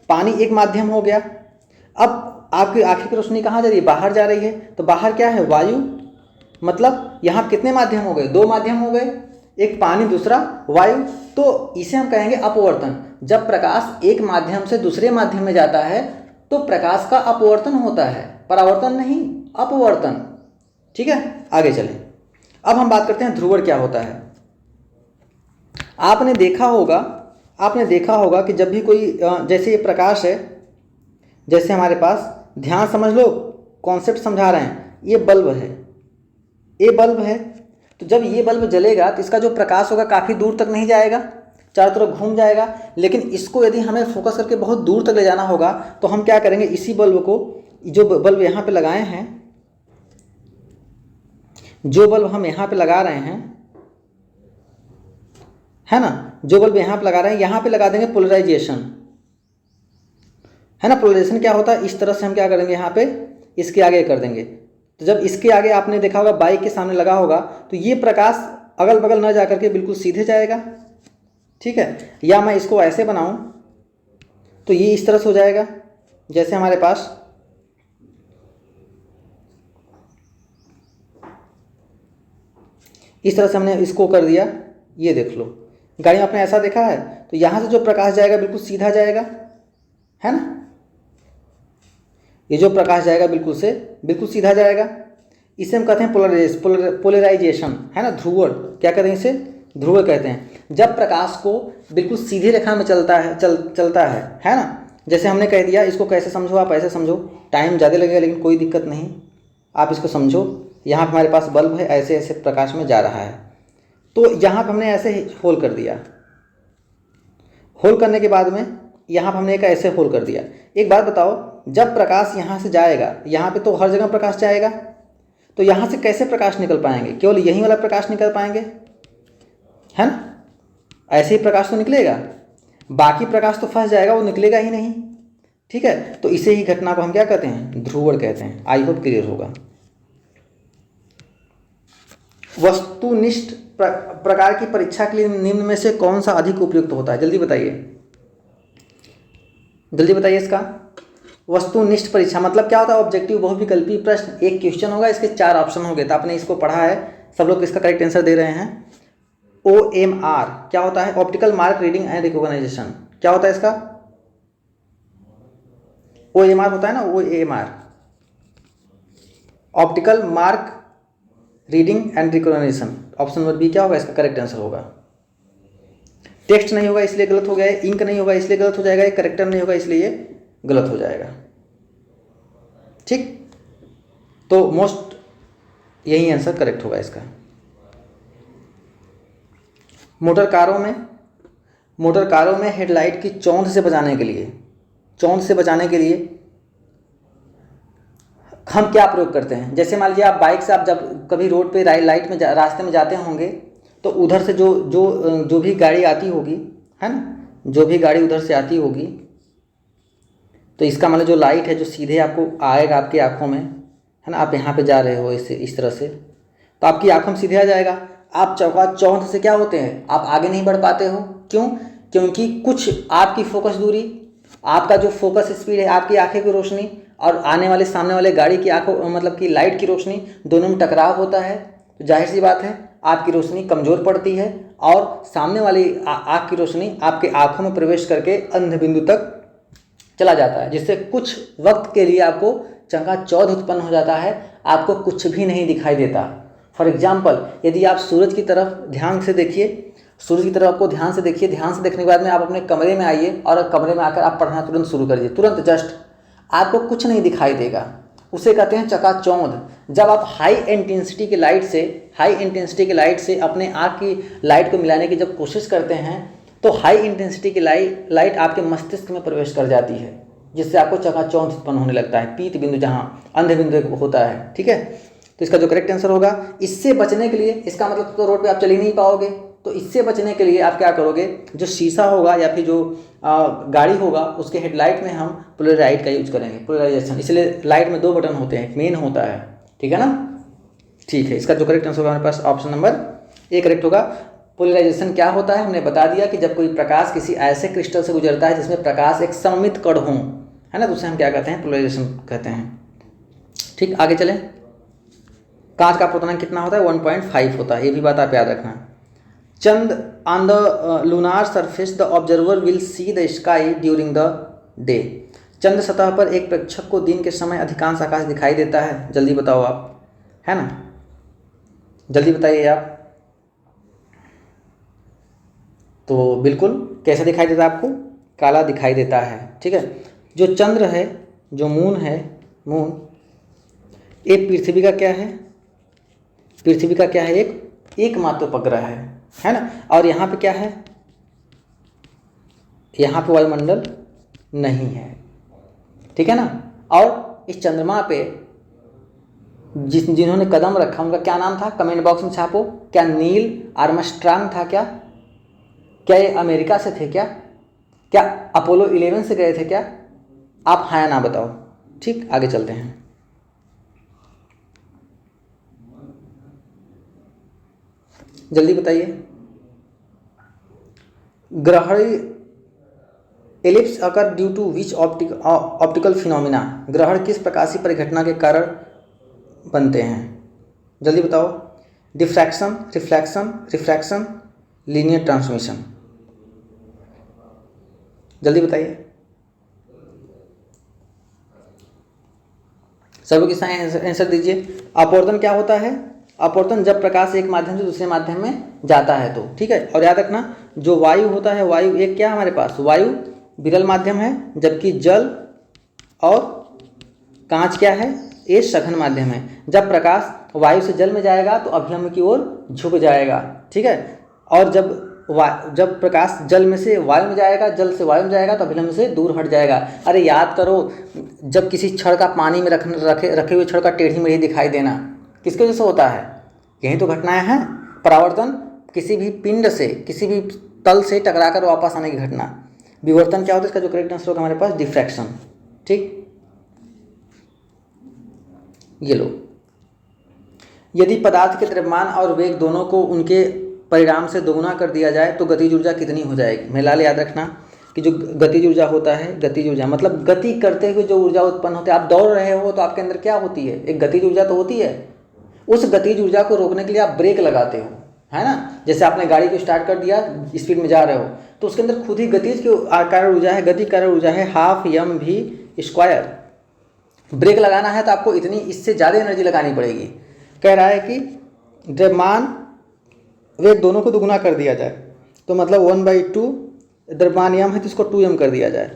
पानी एक माध्यम हो गया। अब आपकी आँखें की रोशनी कहाँ जा रही है? बाहर जा रही है। तो बाहर क्या है? वायु। मतलब यहाँ कितने माध्यम हो गए? 2 माध्यम हो गए, एक पानी दूसरा वायु। तो इसे हम कहेंगे अपवर्तन। जब प्रकाश एक माध्यम से दूसरे माध्यम में जाता है तो प्रकाश का अपवर्तन होता है, परावर्तन नहीं, अपवर्तन। ठीक है, आगे चलें। अब हम बात करते हैं ध्रुवण क्या होता है। आपने देखा होगा कि जब भी कोई जैसे ये प्रकाश है, जैसे हमारे पास, ध्यान समझ लो, कॉन्सेप्ट समझा रहे हैं, ये बल्ब है, ये बल्ब है। तो जब ये बल्ब जलेगा तो इसका जो प्रकाश होगा काफ़ी दूर तक नहीं जाएगा, चारों तरफ घूम जाएगा। लेकिन इसको यदि हमें फोकस करके बहुत दूर तक ले जाना होगा तो हम क्या करेंगे? इसी बल्ब को, जो बल्ब यहाँ पे लगाए हैं, जो बल्ब हम यहाँ पे लगा रहे हैं, है ना, जो बल्ब यहाँ पे लगा रहे हैं, यहाँ पे लगा देंगे पोलराइजेशन, है ना। पोलराइजेशन क्या होता है? इस तरह से हम क्या करेंगे? यहाँ पे इसके आगे कर देंगे। तो जब इसके आगे आपने देखा होगा बाइक के सामने लगा होगा तो ये प्रकाश अगल बगल न जा करके बिल्कुल सीधे जाएगा। ठीक है, या मैं इसको ऐसे बनाऊं तो ये इस तरह से हो जाएगा। जैसे हमारे पास इस तरह से हमने इसको कर दिया, ये देख लो, गाड़ी में आपने ऐसा देखा है, तो यहाँ से जो प्रकाश जाएगा बिल्कुल सीधा जाएगा, है ना। ये जो प्रकाश जाएगा बिल्कुल सीधा जाएगा। इसे हम कहते हैं पोलराइजेशन, है ना, ध्रुवण। क्या कहते हैं इसे? ध्रुवण कहते हैं। जब प्रकाश को बिल्कुल सीधी रेखा में चलता है ना। जैसे हमने कह दिया, इसको कैसे समझो? आप ऐसे समझो, टाइम ज़्यादा लगेगा लेकिन कोई दिक्कत नहीं, आप इसको समझो। यहाँ पर हमारे पास बल्ब है, ऐसे ऐसे प्रकाश में जा रहा है, तो यहाँ पर हमने ऐसे होल कर दिया। होल करने के बाद में यहाँ पर हमने एक ऐसे होल कर दिया। एक बात बताओ, जब प्रकाश यहाँ से जाएगा, यहाँ पे तो हर जगह प्रकाश जाएगा, तो यहाँ से कैसे प्रकाश निकल पाएंगे? केवल यही वाला प्रकाश निकल पाएंगे, है ना। ऐसे ही प्रकाश तो निकलेगा, बाकी प्रकाश तो फंस जाएगा, वो निकलेगा ही नहीं। ठीक है, तो इसे ही घटना को हम क्या कहते हैं? ध्रुवण कहते हैं। आई होप क्लियर होगा। वस्तुनिष्ठ प्रकार की परीक्षा के लिए निम्न में से कौन सा अधिक उपयुक्त होता है? जल्दी बताइए इसका। वस्तुनिष्ठ परीक्षा मतलब क्या होता है? ऑब्जेक्टिव बहुविकल्पी प्रश्न, एक क्वेश्चन होगा, इसके 4 ऑप्शन होंगे। तो आपने इसको पढ़ा है, सब लोग इसका करेक्ट आंसर दे रहे हैं। OMR क्या होता है? Optical mark reading and recognization. क्या होता है इसका? OMR होता है ना, OMR, optical mark reading and recognition. Option number B क्या होगा? इसका करेक्ट आंसर होगा। टेक्स्ट नहीं होगा इसलिए गलत हो गया है, इंक नहीं होगा इसलिए गलत हो जाएगा, करेक्टर नहीं होगा इसलिए गलत हो जाएगा। ठीक, तो मोस्ट यही आंसर करेक्ट होगा इसका। मोटर कारों में हेडलाइट की चौंध से बचाने के लिए हम क्या प्रयोग करते हैं? जैसे मान लीजिए आप बाइक से, आप जब कभी रोड पे लाइट में रास्ते में जाते होंगे तो उधर से जो भी गाड़ी आती होगी, है ना, जो भी गाड़ी उधर से आती होगी, तो इसका मतलब जो लाइट है जो सीधे आपको आएगा आपकी आँखों में, है ना, आप यहाँ पे जा रहे हो इस तरह से, तो आपकी आँखों में सीधे आ जाएगा। आप चौंध से क्या होते हैं? आप आगे नहीं बढ़ पाते हो। क्यों? क्योंकि कुछ आपकी फोकस दूरी, आपका जो फोकस स्पीड है, आपकी आँखें की रोशनी और आने वाले सामने वाले गाड़ी की आँखों मतलब की लाइट की रोशनी, दोनों में टकराव होता है। तो जाहिर सी बात है आपकी रोशनी कमज़ोर पड़ती है और सामने वाली आँख की रोशनी आपके आँखों में प्रवेश करके अंध बिंदु तक चला जाता है, जिससे कुछ वक्त के लिए आपको चकाचौंध उत्पन्न हो जाता है, आपको कुछ भी नहीं दिखाई देता। फॉर एग्जाम्पल, यदि आप सूरज की तरफ ध्यान से देखिए, सूरज की तरफ आपको ध्यान से देखिए, ध्यान से देखने के बाद में आप अपने कमरे में आइए और कमरे में आकर आप पढ़ना तुरंत शुरू करिए, तुरंत जस्ट आपको कुछ नहीं दिखाई देगा। उसे कहते हैं चकाचौंध। जब आप हाई इंटेंसिटी की लाइट से अपने आँख की लाइट को मिलाने की जब कोशिश करते हैं तो हाई इंटेंसिटी की लाइट आपके मस्तिष्क में प्रवेश कर जाती है, जिससे आपको चकाचौंध उत्पन्न होने लगता है, पीत बिंदु जहाँ अंध बिंदु होता है। ठीक है, तो इसका जो करेक्ट आंसर होगा, इससे बचने के लिए, इसका मतलब तो रोड पे आप चल ही नहीं पाओगे, तो इससे बचने के लिए आप क्या करोगे, जो शीशा होगा या फिर जो गाड़ी होगा उसके हेडलाइट में हम पोलराइड का यूज करेंगे, पोलराइजेशन। इसलिए लाइट में 2 बटन होते हैं, मेन होता है। ठीक है ना, ठीक है, इसका जो करेक्ट आंसर होगा हमारे पास ऑप्शन नंबर ए करेक्ट होगा। पोलराइजेशन क्या होता है, हमने बता दिया कि जब कोई प्रकाश किसी ऐसे क्रिस्टल से गुजरता है जिसमें प्रकाश एक सममित कण हो, है ना, तो उसे हम क्या कहते हैं, पोलराइजेशन कहते हैं। ठीक, आगे चलें। कांच का अपवर्तनांक कितना होता है, 1.5 होता है, ये भी बात आप याद रखना। चंद on the lunar surface the observer will see the sky during the day. चंद्र सतह पर एक प्रेक्षक को दिन के समय अधिकांश आकाश दिखाई देता है। जल्दी बताओ आप, है ना, जल्दी बताइए आप। तो बिल्कुल कैसा दिखाई देता है आपको, काला दिखाई देता है। ठीक है, जो चंद्र है, जो मून है, मून ये पृथ्वी का क्या है, पृथ्वी का क्या है, एकमात्र उपग्रह है ना। और यहाँ पे क्या है, यहाँ पे वायुमंडल नहीं है। ठीक है ना, और इस चंद्रमा पे जिन्होंने कदम रखा उनका क्या नाम था, कमेंट बॉक्स में छापो। क्या नील आर्मस्ट्रांग था क्या ये अमेरिका से थे क्या अपोलो 11 से गए थे क्या? आप हाँ या ना बताओ। ठीक, आगे चलते हैं। जल्दी बताइए। ग्रहण eclipse occur due to which optical phenomena. ग्रहण किस प्रकाशीय परिघटना के कारण बनते हैं? जल्दी बताओ। Diffraction, refraction, linear transmission. जल्दी बताइए। सब लोग इसका आंसर दीजिए। अपवर्तन क्या होता है? अपवर्तन जब प्रकाश एक माध्यम से दूसरे माध्यम में जाता है तो। ठीक है, और याद रखना जो वायु होता है, वायु एक क्या हमारे पास, वायु विरल माध्यम है, जबकि जल और कांच क्या है, ये सघन माध्यम है। जब प्रकाश वायु से जल में जाएगा तो अभिलंब की ओर झुक जाएगा। ठीक है, और जब प्रकाश जल में से वायु में जाएगा, जल से वायु में जाएगा तो अभिलंब से दूर हट जाएगा। अरे याद करो, जब किसी छड़ का पानी में रखे हुए छड़ का टेढ़ी मेढ़ी दिखाई देना किसके वजह से होता है? यही तो घटनाएं हैं। परावर्तन किसी भी पिंड से, किसी भी तल से टकराकर वापस आने की घटना। विवर्तन क्या होता है? इसका जो करेक्ट आंसर होगा हमारे पास डिफ्रैक्शन। ठीक, ये लो। यदि पदार्थ के द्रव्यमान और वेग दोनों को उनके परिणाम से दोगुना कर दिया जाए तो गतिज ऊर्जा कितनी हो जाएगी? मेलाल याद रखना कि जो गतिज ऊर्जा होता है, गतिज ऊर्जा मतलब गति करते हुए जो ऊर्जा उत्पन्न होती है। आप दौड़ रहे हो तो आपके अंदर क्या होती है? एक गतिज ऊर्जा तो होती है। उस गतिज ऊर्जा को रोकने के लिए आप ब्रेक लगाते हो, है ना। जैसे आपने गाड़ी को स्टार्ट कर दिया, स्पीड में जा रहे हो तो उसके अंदर खुद ही गतिज की कारण ऊर्जा है, गति कारण ऊर्जा है 12mv²। ब्रेक लगाना है तो आपको इतनी, इससे ज़्यादा एनर्जी लगानी पड़ेगी। कह रहा है कि द्रव्यमान वेग दोनों को दुगुना कर दिया जाए तो मतलब 1/2 द्रव्यमान m है तो इसको 2m कर दिया जाए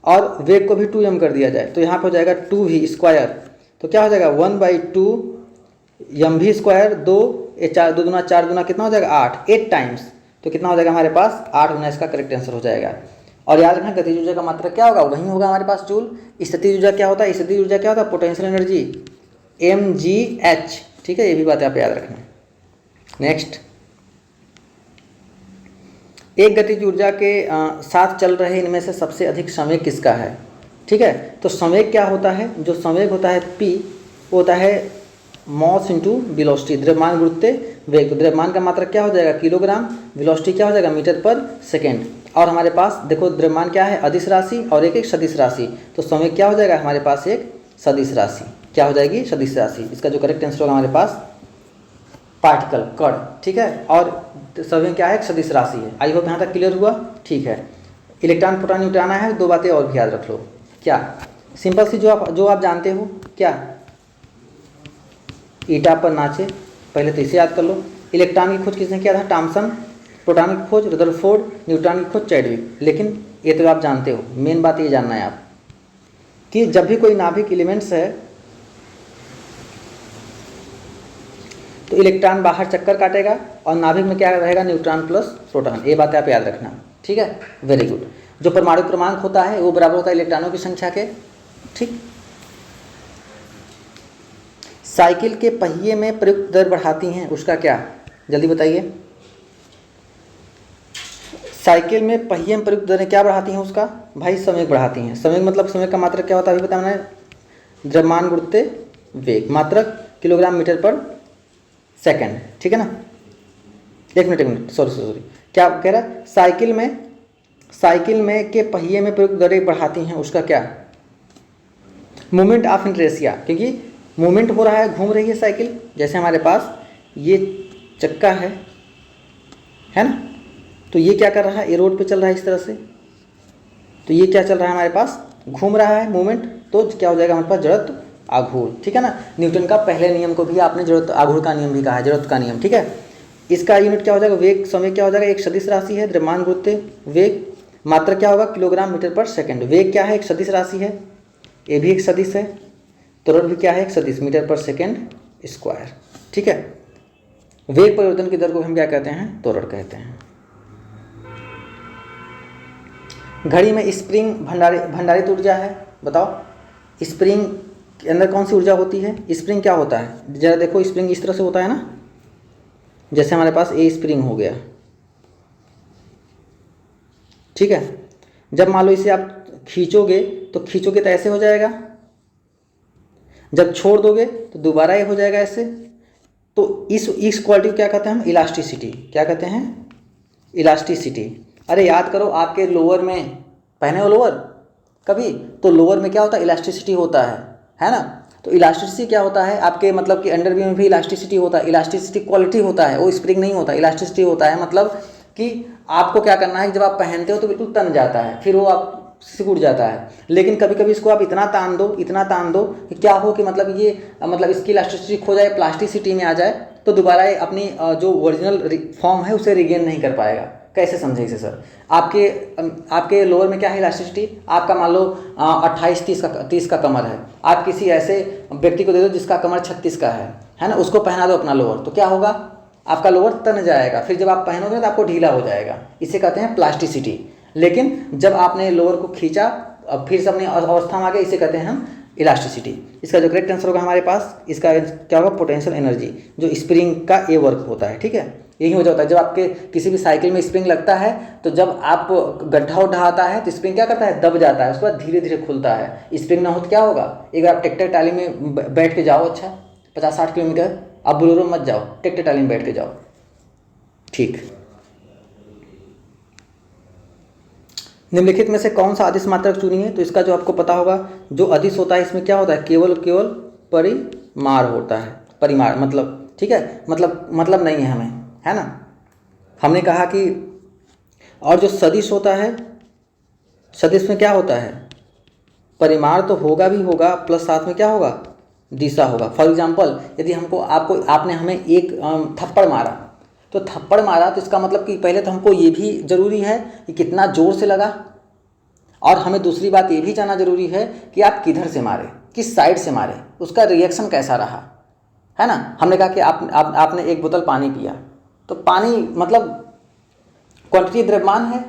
और वेग को भी 2m कर दिया जाए तो यहाँ पर हो जाएगा 2v²। तो क्या हो जाएगा 1/2 mv², 2 दूना 4 दूना कितना हो जाएगा 8 टाइम्स। तो कितना हो जाएगा हमारे पास 8 गुना, इसका करेक्ट आंसर हो जाएगा। और याद रखना गतिज ऊर्जा का मात्रा क्या होगा, वही होगा हमारे पास जूल। स्थितिज ऊर्जा क्या होता है? स्थितिज ऊर्जा क्या होता है? Potential energy mgh। ठीक है, ये भी बात आप याद रखना। नेक्स्ट, एक गतिज ऊर्जा के साथ चल रहे इनमें से सबसे अधिक संवेग किसका है? ठीक है, तो संवेग क्या होता है? जो संवेग होता है p होता है मॉस इंटू वेलोसिटी, द्रव्यमान गुरुत्व वेग। तो द्रव्यमान का मात्रा क्या हो जाएगा? किलोग्राम, वेलोसिटी क्या हो जाएगा? मीटर पर सेकेंड। और हमारे पास देखो द्रव्यमान क्या है? अदिश राशि और एक सदिश राशि। तो संवेग क्या हो जाएगा हमारे पास? एक सदिश राशि। क्या हो जाएगी? सदिश राशि। इसका जो करेक्ट आंसर होगा हमारे पास पार्टिकल कण, ठीक है। और संवेग क्या है, एक सदिश राशि है। आई होप यहाँ तक क्लियर हुआ, ठीक है। इलेक्ट्रॉन प्रोटॉन न्यूट्रॉन है, दो बातें और भी याद रख लो। क्या सिंपल सी जो आप जानते हो, क्या ईटा पर नाचे, पहले तो इसे याद कर लो। इलेक्ट्रॉन की खोज किसने किया था, थॉमसन। प्रोटॉन की खोज रदरफोर्ड। न्यूट्रॉन की खोज चैडविक। लेकिन ये तो आप जानते हो, मेन बात ये जानना है आप कि जब भी कोई नाभिक एलिमेंट्स है तो इलेक्ट्रॉन बाहर चक्कर काटेगा और नाभिक में क्या रहेगा, न्यूट्रॉन प्लस प्रोटॉन। ये बात आप याद रखना, ठीक है, वेरी गुड। जो परमाणु क्रमांक होता है वो बराबर होता है इलेक्ट्रॉनों की संख्या के, ठीक। साइकिल के पहिए में प्रयुक्त दर बढ़ाती हैं, उसका क्या, जल्दी बताइए। साइकिल में पहिए में प्रयुक्त दरें क्या बढ़ाती हैं उसका, भाई संवेग बढ़ाती हैं। संवेग मतलब संवेग का मात्रक क्या होता है अभी बताया मैंने, द्रव्यमान गुणित वेग, मात्रक किलोग्राम मीटर पर सेकंड, ठीक है ना। एक मिनट सॉरी क्या कह रहा है, साइकिल में के पहिए में प्रयुक्त दरें बढ़ाती हैं, उसका क्या, मूवमेंट ऑफ इनर्शिया, क्योंकि मूवमेंट हो रहा है, घूम रही है साइकिल। जैसे हमारे पास ये चक्का है ना, तो ये क्या कर रहा है, ये रोड पे चल रहा है इस तरह से, तो ये क्या चल रहा है हमारे पास, घूम रहा है मूवमेंट, तो क्या हो जाएगा हमारे पास, जड़त्व आघूर्ण, ठीक है ना। न्यूटन का पहले नियम को भी आपने जड़त्व आघूर्ण का नियम भी कहा है, जड़त्व का नियम, ठीक है। इसका यूनिट क्या हो जाएगा, वेग समय क्या हो जाएगा, एक सदिश राशि है, द्रव्यमान गुणित वेग, मात्रा क्या होगा, किलोग्राम मीटर पर सेकंड। वेग क्या है, एक सदिश राशि है, ये भी एक सदिश है। त्वरण भी क्या है, एक सदिश, मीटर पर सेकंड स्क्वायर, ठीक है। वेग परिवर्तन की दर को हम क्या कहते हैं, त्वरण कहते हैं। घड़ी में स्प्रिंग भंडारित ऊर्जा है, बताओ स्प्रिंग के अंदर कौन सी ऊर्जा होती है। स्प्रिंग क्या होता है, जरा देखो, स्प्रिंग इस तरह से होता है ना, जैसे हमारे पास ए स्प्रिंग हो गया, ठीक है। जब मान लो इसे आप खींचोगे तो ऐसे हो जाएगा, जब छोड़ दोगे तो दोबारा ये हो जाएगा ऐसे। तो इस क्वालिटी को क्या कहते हैं हम, इलास्टिसिटी। क्या कहते हैं, इलास्टिसिटी। अरे याद करो, आपके लोअर में पहने हो लोअर कभी, तो लोअर में क्या होता है, इलास्टिसिटी होता है ना। तो इलास्टिसिटी क्या होता है, आपके मतलब कि अंडरवियर में भी इलास्टिसिटी होता है। इलास्टिसिटी क्वालिटी होता है, वो स्प्रिंग नहीं होता, इलास्टिसिटी होता है। मतलब कि आपको क्या करना है, जब आप पहनते हो तो बिल्कुल तन जाता है, फिर वो आप सिकुड़ जाता है। लेकिन कभी कभी इसको आप इतना तान दो कि क्या हो कि मतलब ये मतलब इसकी इलास्टिसिटी खो जाए, प्लास्टिसिटी में आ जाए, तो दोबारा ये अपनी जो ओरिजिनल फॉर्म है उसे रिगेन नहीं कर पाएगा। कैसे समझे इसे सर, आपके लोअर में क्या है, इलास्टिसिटी। आपका मान लो 28-30 का कमर है, आप किसी ऐसे व्यक्ति को दे दो जिसका कमर 36 का है ना, उसको पहना दो अपना लोअर, तो क्या होगा, आपका लोअर तन जाएगा, फिर जब आप पहनोगे तो आपको ढीला हो जाएगा। इसे कहते हैं प्लास्टिसिटी। लेकिन जब आपने लोअर को खींचा, अब फिर से अपनी अवस्था में आ गए, इसे कहते हैं हम इलास्टिसिटी। इसका जो करेक्ट आंसर होगा हमारे पास, इसका क्या होगा, पोटेंशियल एनर्जी, जो स्प्रिंग का ये वर्क होता है, ठीक है। यही हो जाता है जब आपके किसी भी साइकिल में स्प्रिंग लगता है, तो जब आप गड्ढा उड्ढा आता है तो स्प्रिंग क्या करता है, दब जाता है, उसके बाद धीरे धीरे खुलता है। स्प्रिंग ना हो तो क्या होगा, एक बार आप ट्रैक्टर टाली में बैठ के जाओ, अच्छा 50-60 किलोमीटर, आप बोलेरो मत जाओ, ट्रैक्टर टाली में बैठ के जाओ, ठीक। निम्नलिखित में से कौन सा अदिश मात्रक चुनिए, तो इसका जो आपको पता होगा, जो अदिश होता है इसमें क्या होता है, केवल परिमाण होता है, परिमाण मतलब, ठीक है, मतलब नहीं है हमें, है ना। हमने कहा कि और जो सदिश होता है, सदिश में क्या होता है, परिमाण तो होगा भी होगा, प्लस साथ में क्या होगा, दिशा होगा। फॉर एग्जाम्पल, यदि आपने हमें एक थप्पड़ मारा, तो थप्पड़ मारा तो इसका मतलब कि पहले तो हमको ये भी ज़रूरी है कि कितना ज़ोर से लगा, और हमें दूसरी बात ये भी जानना जरूरी है कि आप किधर से मारे, किस साइड से मारे, उसका रिएक्शन कैसा रहा, है ना। हमने कहा कि आपने एक बोतल पानी पिया, तो पानी मतलब क्वांटिटी द्रव्यमान है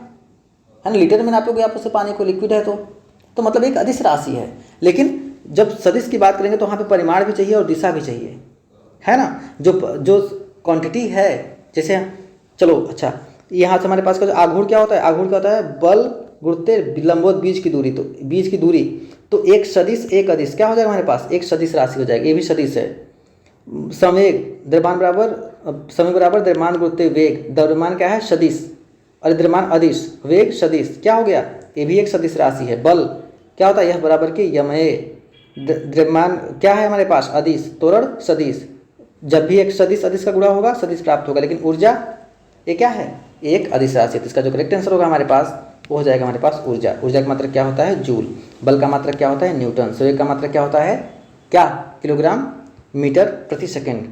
ना, लीटर में नापोगे आप उसे पानी को, लिक्विड है तो मतलब एक अदिश राशि है। लेकिन जब सदिश की बात करेंगे तो वहाँ पे परिमाण भी चाहिए और दिशा भी चाहिए, है ना। जो क्वांटिटी है, जैसे चलो अच्छा, यहाँ से हमारे पास का जो आघूर्ण क्या होता है, आघूर्ण क्या होता है, बल गुणित लंबवत बीज की दूरी, तो बीज की दूरी, तो एक सदिश एक अदिश क्या हो जाएगा हमारे पास, एक सदिश राशि हो जाएगी, ये भी सदिश है। संवेग द्रव्यमान बराबर द्रव्यमान गुणित वेग, द्रव्यमान क्या है, सदिश, और द्रव्यमान अदिश, वेग सदिश, क्या हो गया, ये भी एक सदिश राशि है। बल क्या होता है, यह बराबर के यमए, द्रव्यमान क्या है हमारे पास, अदिश, त्वरण सदिश, जब भी एक सदिश अदिश का गुणा होगा सदिश प्राप्त होगा, लेकिन ऊर्जा ये क्या है, एक अदिश राशि। तो इसका जो करेक्ट आंसर होगा हमारे पास वो हो जाएगा हमारे पास ऊर्जा। ऊर्जा का मात्रक क्या होता है, जूल। बल का मात्रक क्या होता है, न्यूटन। संवेग का मात्रक क्या होता है, क्या, किलोग्राम मीटर प्रति सेकेंड।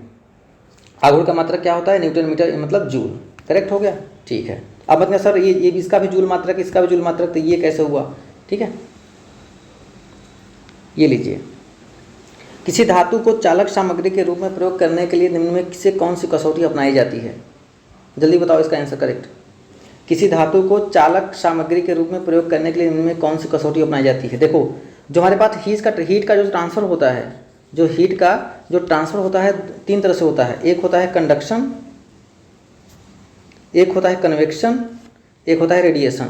आघूर्ण का मात्रक क्या होता है, न्यूटन मीटर मतलब जूल। करेक्ट हो गया, ठीक है। अब बताइए सर ये इसका भी जूल मात्रक, इसका भी जूल मात्रक, तो ये कैसे हुआ, ठीक है। ये लीजिए, किसी धातु को चालक सामग्री के रूप में प्रयोग करने के लिए निम्न में से कौन सी कसौटी अपनाई जाती है, जल्दी बताओ इसका आंसर करेक्ट। किसी धातु को चालक सामग्री के रूप में प्रयोग करने के लिए निम्न में कौन सी कसौटी अपनाई जाती है। देखो जो हमारे पास हीट का जो ट्रांसफर होता है, जो हीट का जो ट्रांसफर होता है तीन तरह से होता है। एक होता है कंडक्शन, एक होता है कन्वेक्शन, एक होता है रेडिएशन।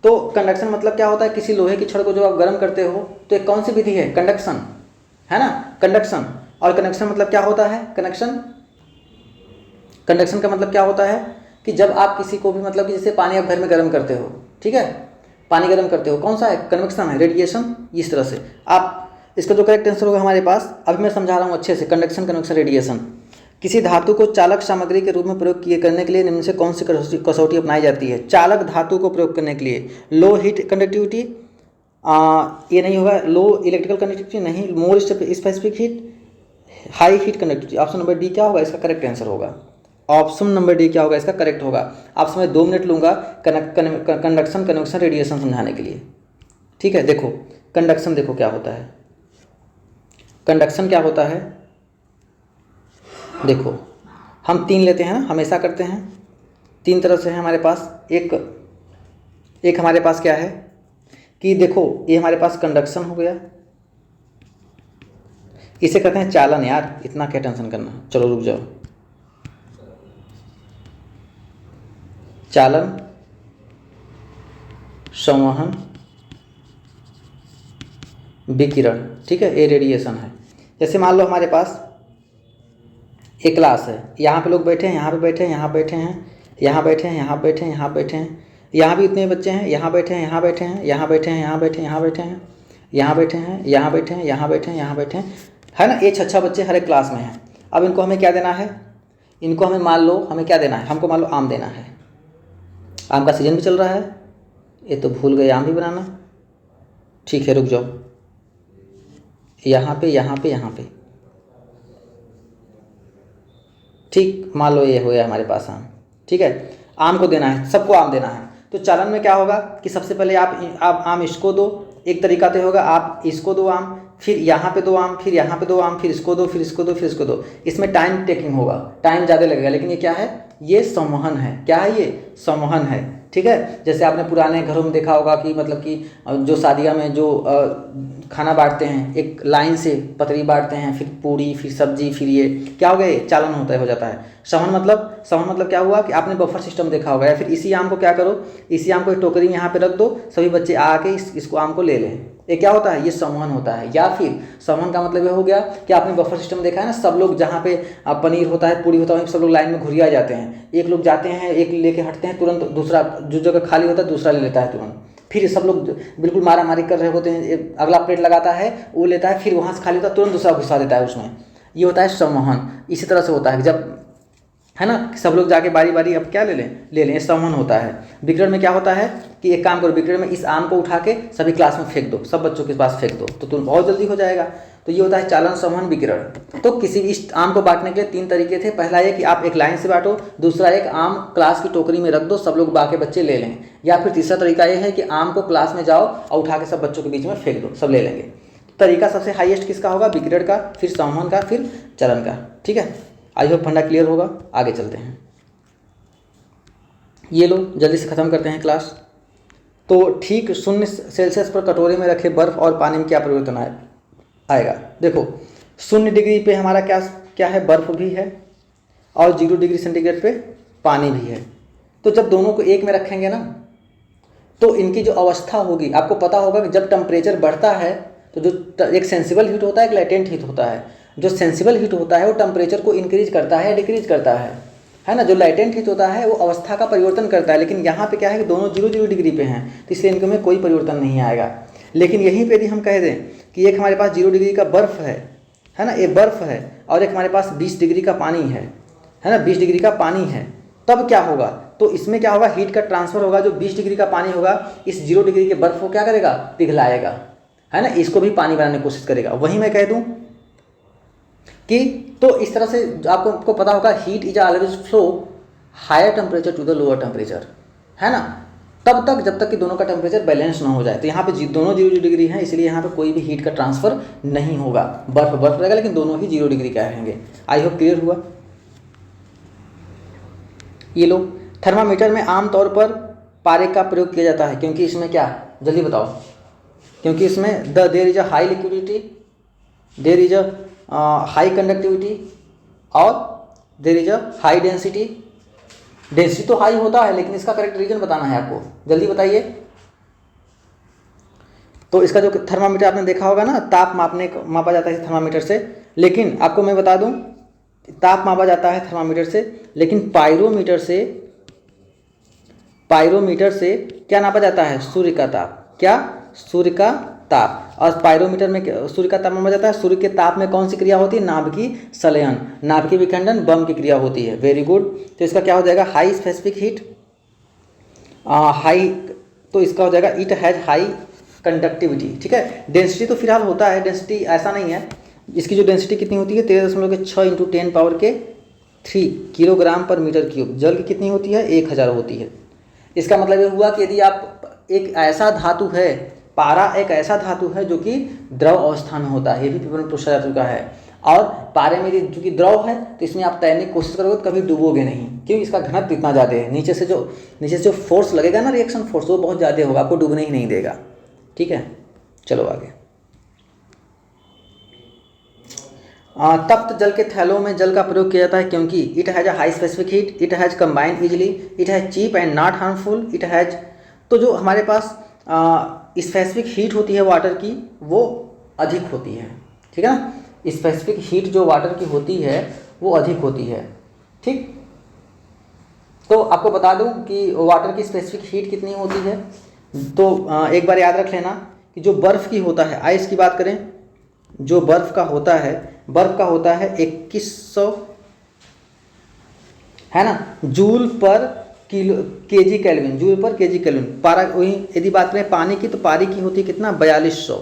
तो कंडक्शन मतलब क्या होता है, किसी लोहे की छड़ को जो आप गर्म करते हो तो एक कौन सी विधि है, कंडक्शन, है ना, कंडक्शन। और कनेक्शन मतलब क्या होता है, कनेक्शन, कंडक्शन का मतलब क्या होता है कि जब आप किसी को भी मतलब कि जैसे पानी आप घर में गर्म करते हो, ठीक है, पानी गर्म करते हो, कौन सा है, कन्वेक्शन है, रेडिएशन। इस तरह से आप इसका जो करेक्ट आंसर होगा हमारे पास, अभी मैं समझा रहा हूँ अच्छे से, कंडक्शन, कन्वेक्शन, रेडिएशन। किसी धातु को चालक सामग्री के रूप में प्रयोग किए करने के लिए निम्न से कौन सी कसौटी अपनाई जाती है। चालक धातु को प्रयोग करने के लिए लो हीट कंडक्टिविटी, ये नहीं होगा, लो इलेक्ट्रिकल कंडक्टिविटी नहीं, more specific heat, high heat conductivity. Option number D क्या होगा इसका करेक्ट आंसर होगा, ऑप्शन नंबर डी क्या होगा इसका करेक्ट होगा। आपसे मैं 2 मिनट लूँगा कंडक्शन, कन्वेक्शन, रेडिएशन समझाने के लिए, ठीक है। देखो कंडक्शन, देखो क्या होता है, कंडक्शन क्या होता है, देखो हम 3 लेते हैं ना, हमेशा करते हैं, 3 तरह से है हमारे पास। एक हमारे पास क्या है कि देखो ये हमारे पास कंडक्शन हो गया, इसे कहते हैं चालन। यार इतना क्या टेंशन करना, चलो रुक जाओ। चालन, संवहन, विकिरण, ठीक है, ये रेडिएशन है। जैसे मान लो हमारे पास एक क्लास है, यहाँ पे लोग बैठे हैं, यहाँ पे बैठे हैं, यहाँ बैठे हैं, यहाँ बैठे हैं, यहाँ बैठे हैं, यहाँ बैठे हैं, यहाँ भी इतने बच्चे हैं, यहाँ बैठे हैं, यहाँ बैठे हैं, यहाँ बैठे हैं, यहाँ बैठे हैं, यहाँ बैठे हैं, यहाँ बैठे हैं, यहाँ बैठे हैं, यहाँ बैठे हैं, यहाँ बैठे हैं, है ना। ये 6 बच्चे हर एक क्लास में हैं। अब इनको हमें क्या देना है, इनको हमें मान लो हमें क्या देना है, हमको मान लो आम देना है। आम का सीजन भी चल रहा है, ये तो भूल गए आम भी बनाना, ठीक है रुक जाओ। यहाँ पे, यहाँ पे, यहाँ पे, ठीक, मान लो ये हो गया हमारे पास आम, ठीक है। आम को देना है, सबको आम देना है। तो चालन में क्या होगा कि सबसे पहले आप आम इसको दो, एक तरीका तो होगा आप इसको दो आम, फिर यहाँ पे दो आम, फिर यहाँ पे दो आम, फिर इसको दो, फिर इसको दो, फिर इसको दो। इसमें टाइम टेकिंग होगा, टाइम ज़्यादा लगेगा, लेकिन ये क्या है, ये संवहन है। क्या है ये, संवहन है, ठीक है। जैसे आपने पुराने घरों में देखा होगा कि मतलब कि जो शादियाँ में जो खाना बांटते हैं, एक लाइन से पतरी बांटते हैं, फिर पूरी, फिर सब्जी, फिर ये क्या हो गया, ये चालन होता है, हो जाता है। संवहन मतलब क्या हुआ कि आपने बफर सिस्टम देखा होगा। या फिर इसी आम को क्या करो, इसी आम को एक टोकरी में यहाँ पे रख दो, सभी बच्चे आके इसको आम को ले लें, ये क्या होता है, ये संवहन होता है। या फिर संवहन का मतलब ये हो गया कि आपने बफर सिस्टम देखा है ना, सब लोग जहाँ पे पनीर होता है, पूरी होता है, सब लोग लाइन में घुरिया जाते हैं। एक लोग जाते हैं, एक लेके हटते हैं, तुरंत दूसरा जो जगह खाली होता है दूसरा ले लेता है तुरंत। फिर सब लोग बिल्कुल मारा मारी कर रहे होते हैं, अगला प्लेट लगाता है, वो लेता है, फिर वहाँ से खाली होता है, तुरंत दूसरा घुसा देता है उसमें। ये होता है संवहन। इसी तरह से होता है जब, है ना, सब लोग जाके बारी बारी अब क्या ले लें, संवहन होता है। विकिरण में क्या होता है कि एक काम करो, विकिरण में इस आम को उठा के सभी क्लास में फेंक दो, सब बच्चों के पास फेंक दो, तो तुम बहुत जल्दी हो जाएगा। तो ये होता है चालन, संवहन, विकिरण। तो किसी भी इस आम को बांटने के लिए 3 तरीके थे। पहला ये कि आप एक लाइन से बांटो, दूसरा एक आम क्लास की टोकरी में रख दो, सब लोग बाकी बच्चे ले लें। या फिर तीसरा तरीका ये है कि आम को क्लास में जाओ और उठा के सब बच्चों के बीच में फेंक दो, सब ले लेंगे। तरीका सबसे हाईएस्ट किसका होगा, विकिरण का, फिर संवहन का, फिर चलन का, ठीक है। आई होप फंडा क्लियर होगा। आगे चलते हैं, ये लो जल्दी से ख़त्म करते हैं क्लास। तो ठीक 0 सेल्सियस पर कटोरे में रखे बर्फ़ और पानी में क्या परिवर्तन आएगा। देखो 0 डिग्री पे हमारा क्या है, बर्फ़ भी है, और 0 डिग्री सेंटीग्रेड पे पानी भी है। तो जब दोनों को एक में रखेंगे ना, तो इनकी जो अवस्था होगी, आपको पता होगा कि जब टेम्परेचर बढ़ता है तो जो एक सेंसिबल हीट होता है, एक लेटेंट हीट होता है। जो सेंसिबल हीट होता है वो टेम्परेचर को इंक्रीज करता है, डिक्रीज करता है ना। जो लाइटेंट हीट होता है वो अवस्था का परिवर्तन करता है। लेकिन यहाँ पे क्या है कि दोनों 0 डिग्री पे हैं, तो इसलिए इनके में कोई परिवर्तन नहीं आएगा। लेकिन यहीं पे यदि हम कह दें कि एक हमारे पास 0 डिग्री का बर्फ़ है, है ना, ये बर्फ़ है, और एक हमारे पास 20 डिग्री का पानी है ना, 20 डिग्री का पानी है, तब क्या होगा, तो इसमें क्या होगा, हीट का ट्रांसफ़र होगा, जो 20 डिग्री का पानी होगा इस 0 डिग्री के बर्फ़ को क्या करेगा, पिघलाएगा, है ना, इसको भी पानी बनाने की कोशिश करेगा। वहीं मैं कह दूं कि तो इस तरह से आपको पता होगा, heat is always flow higher temperature to the lower temperature, है ना, तब तक जब तक कि दोनों का टेम्परेचर बैलेंस ना हो जाए। तो यहाँ पे दोनों 0 डिग्री हैं, इसलिए यहाँ पे कोई भी हीट का ट्रांसफ़र नहीं होगा, बर्फ बर्फ रहेगा लेकिन दोनों ही 0 डिग्री का रहेंगे। आई होप क्लियर हुआ। ये लो, थर्मामीटर में आमतौर पर पारे का प्रयोग किया जाता है, क्योंकि इसमें क्या, जल्दी बताओ, क्योंकि इसमें there is a high liquidity, there is a high conductivity और there is a high density. Density तो हाई होता है, लेकिन इसका करेक्ट रीजन बताना है आपको, जल्दी बताइए। तो इसका जो थर्मामीटर आपने देखा होगा ना, ताप मापा जाता है थर्मामीटर से, लेकिन आपको मैं बता दूं, ताप मापा जाता है थर्मामीटर से, लेकिन पायरोमीटर से क्या नापा जाता है, सूर्य का ताप। क्या, सूर्य का ताप। और पायरोमीटर में सूर्य का ताप मापा जाता है। सूर्य के ताप में कौन सी क्रिया होती है, नाभिकीय संलयन, नाभिकीय विखंडन, बम की क्रिया होती है। Very good. तो इसका क्या हो जाएगा, हाई स्पेसिफिक हीट, हाई, तो इसका हो जाएगा इट हैज़ हाई कंडक्टिविटी। ठीक है, डेंसिटी तो फिलहाल होता है, डेंसिटी ऐसा नहीं है, इसकी जो डेंसिटी कितनी होती है, 13.6 × 10⁻³ किलोग्राम पर मीटर क्यूब। जल की कितनी होती है, 1000 होती है। इसका मतलब ये हुआ कि यदि आप एक ऐसा धातु है, पारा एक ऐसा धातु है जो कि द्रव अवस्था में होता है, ये भी पेपर में पूछा जा चुका है, और पारे में चूंकि द्रव है तो इसमें आप तैरने की कोशिश करोगे तो कभी डूबोगे नहीं, क्योंकि इसका घनत्व इतना ज़्यादा है, नीचे से जो फोर्स लगेगा ना, रिएक्शन फोर्स, वो बहुत ज़्यादा होगा, आपको डूबने ही नहीं देगा। ठीक है, चलो आगे। तप्त जल के थैलों में जल का प्रयोग किया जाता है, क्योंकि it has a high specific heat, it has combined easily, it has cheap and not harmful, it has, तो जो हमारे पास स्पेसिफिक हीट होती है वाटर की, वो अधिक होती है। ठीक है ना, स्पेसिफिक हीट जो वाटर की होती है वो अधिक होती है। ठीक, तो आपको बता दूं कि वाटर की स्पेसिफिक हीट कितनी होती है, तो एक बार याद रख लेना कि जो बर्फ़ की होता है, आइस की बात करें, जो बर्फ़ का होता है 2100, है ना, जूल पर केजी केल्विन, जूल पर केजी केल्विन। पारा, वही यदि बात करें पानी की, तो पानी की होती है कितना, 4200,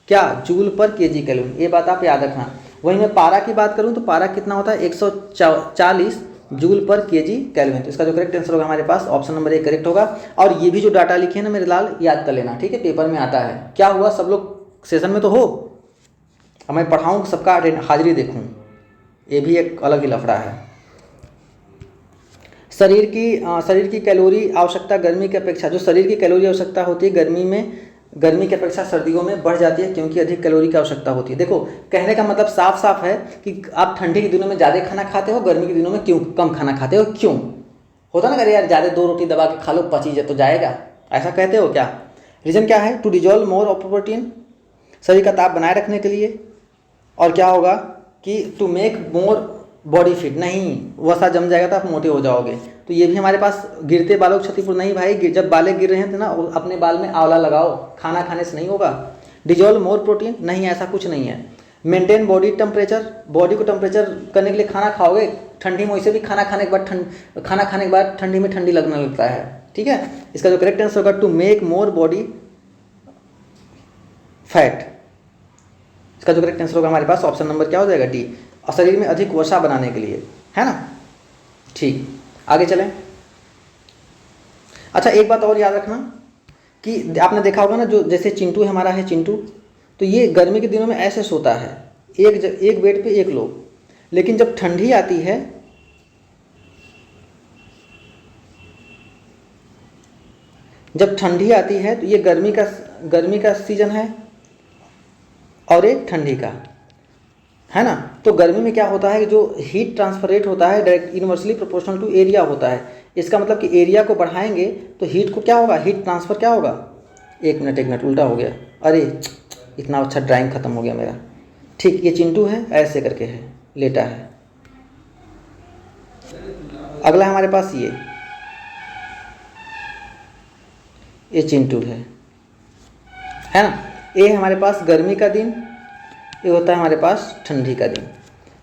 क्या, जूल पर केजी केल्विन, ये बात आप याद रखना। वहीं मैं पारा की बात करूं तो पारा कितना होता है, 140 जूल पर केजी केल्विन। तो इसका जो करेक्ट आंसर होगा हमारे पास ऑप्शन नंबर 1 करेक्ट होगा। और ये भी जो डाटा लिखे हैं ना मेरे लाल, याद कर लेना, ठीक है, पेपर में आता है। क्या हुआ, सब लोग सेशन में तो हो, अब मैं पढ़ाऊँ सबका हाजिरी देखूँ, ये भी एक अलग ही लफड़ा है। शरीर की कैलोरी आवश्यकता गर्मी की अपेक्षा, जो शरीर की कैलोरी आवश्यकता होती है गर्मी की अपेक्षा सर्दियों में बढ़ जाती है, क्योंकि अधिक कैलोरी की आवश्यकता होती है। देखो, कहने का मतलब साफ साफ है कि आप ठंडी के दिनों में ज़्यादा खाना खाते हो, गर्मी के दिनों में क्यों कम खाना खाते हो, क्यों होता ना, अरे यार ज़्यादा 2 रोटी दबा के खा लो, पची तो जाएगा, ऐसा कहते हो क्या। रीज़न क्या है, to dissolve more of protein, शरीर का ताप बनाए रखने के लिए। और क्या होगा कि to make more body fit, नहीं वसा जम जाएगा तो आप मोटे हो जाओगे। तो ये भी हमारे पास गिरते बालों की क्षतिपूर्ति, नहीं भाई, जब बालें गिर रहे हैं तो ना अपने बाल में आंवला लगाओ, खाना खाने से नहीं होगा। डिजोल्व मोर प्रोटीन, नहीं ऐसा कुछ नहीं है। मेंटेन बॉडी टेम्परेचर, बॉडी को टेम्परेचर करने के लिए खाना खाओगे, ठंडी में वैसे भी खाना खाने के बाद ठंडी में ठंडी लगने लगता है। ठीक है, इसका जो करेक्ट आंसर होगा to make more body fat, इसका जो करेक्ट आंसर होगा हमारे पास ऑप्शन नंबर क्या हो जाएगा, डी, और शरीर में अधिक वसा बनाने के लिए, है ना। ठीक, आगे चलें। अच्छा, एक बात और याद रखना कि आपने देखा होगा ना, जो जैसे चिंटू हमारा है, चिंटू, तो ये गर्मी के दिनों में ऐसे सोता है, एक बेड पे एक लोग, लेकिन जब ठंडी आती है, तो ये गर्मी का सीजन है और एक ठंडी का, है ना। तो गर्मी में क्या होता है कि जो हीट ट्रांसफर रेट होता है direct inversely proportional to area होता है। इसका मतलब कि एरिया को बढ़ाएंगे तो हीट को क्या होगा, हीट ट्रांसफर क्या होगा, एक मिनट उल्टा हो गया, अरे इतना अच्छा ड्राइंग खत्म हो गया मेरा। ठीक, ये चिंटू है, ऐसे करके है, लेटा है। अगला हमारे पास ये चिंटू है ना। ये हमारे पास गर्मी का दिन, ये होता है हमारे पास ठंडी का दिन।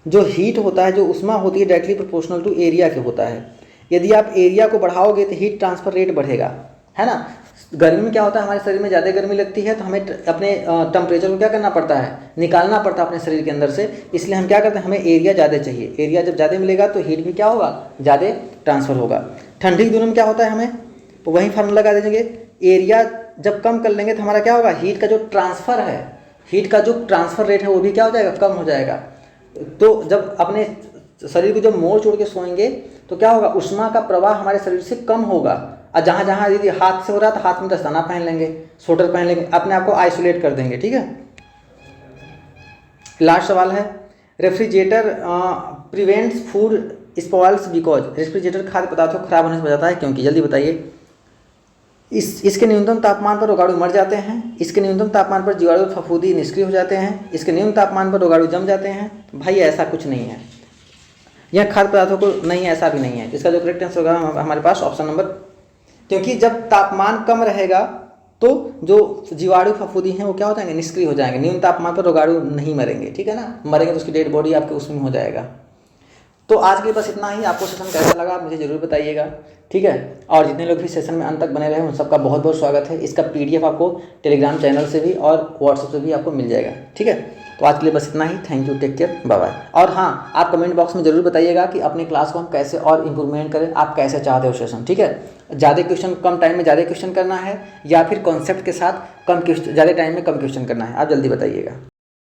जो हीट होता है, जो उष्मा होती है, डायरेक्टली प्रोपोर्शनल टू एरिया के होता है। यदि आप एरिया को बढ़ाओगे तो हीट ट्रांसफर रेट बढ़ेगा, है ना। गर्मी में क्या होता है, हमारे शरीर में ज़्यादा गर्मी लगती है तो हमें अपने टेम्परेचर को क्या करना पड़ता है, निकालना पड़ता है अपने शरीर के अंदर से। इसलिए हम क्या करते हैं, हमें एरिया ज़्यादा चाहिए। एरिया जब ज़्यादा मिलेगा तो हीट भी क्या होगा, ज़्यादा ट्रांसफ़र होगा। ठंडी के दिनों में क्या होता है, हमें वही फार्मूला लगा देंगे, एरिया जब कम कर लेंगे तो हमारा क्या होगा, हीट का जो ट्रांसफ़र है, हीट का जो ट्रांसफ़र रेट है वो भी क्या हो जाएगा, कम हो जाएगा। तो जब अपने शरीर को जब मोड़ चोड़ के सोएंगे तो क्या होगा, उष्मा का प्रवाह हमारे शरीर से कम होगा। और जहाँ जहाँ यदि हाथ से हो रहा है तो हाथ में दस्ताना पहन लेंगे, स्वेटर पहन लेंगे, अपने आप को आइसोलेट कर देंगे, ठीक है। लास्ट सवाल है, refrigerator prevents food spoils because, refrigerator खाद्य पदार्थों को खराब होने से बचाता है क्योंकि, जल्दी बताइए। इसके न्यूनतम तापमान पर रोगाणु मर जाते हैं, इसके न्यूनतम तापमान पर जीवाणु फफूंदी निष्क्रिय हो जाते हैं, इसके न्यूनतम तापमान पर रोगाणु जम जाते हैं। भाई ऐसा कुछ नहीं है, यह खाद्य पदार्थों को नहीं है, ऐसा भी नहीं है। इसका जो करेक्ट आंसर होगा हमारे पास ऑप्शन नंबर, क्योंकि जब तापमान कम रहेगा तो जो जीवाणु फफूंदी हैं वो क्या हो जाएंगे, निष्क्रिय हो जाएंगे। न्यूनतम तापमान पर रोगाणु नहीं मरेंगे, ठीक है ना। मरेंगे तो उसकी डेड बॉडी आपके उसमें हो जाएगा। तो आज के लिए बस इतना ही। आपको सेशन कैसा लगा आप मुझे ज़रूर बताइएगा, ठीक है। और जितने लोग भी सेशन में अंत तक बने रहे उन सबका बहुत बहुत स्वागत है। इसका PDF आपको टेलीग्राम चैनल से भी और व्हाट्सएप से भी आपको मिल जाएगा, ठीक है। तो आज के लिए बस इतना ही। Thank you, take care, bye bye. और हाँ, आप कमेंट बॉक्स में ज़रूर बताइएगा कि अपनी क्लास को हम कैसे और इम्प्रूवमेंट करें, आप कैसे चाहते हो सेशन, ठीक है। ज़्यादा क्वेश्चन कम टाइम में ज़्यादा क्वेश्चन करना है या फिर कॉन्सेप्ट के साथ कम क्वेश्चन ज़्यादा टाइम में कम क्वेश्चन करना है, आप जल्दी बताइएगा।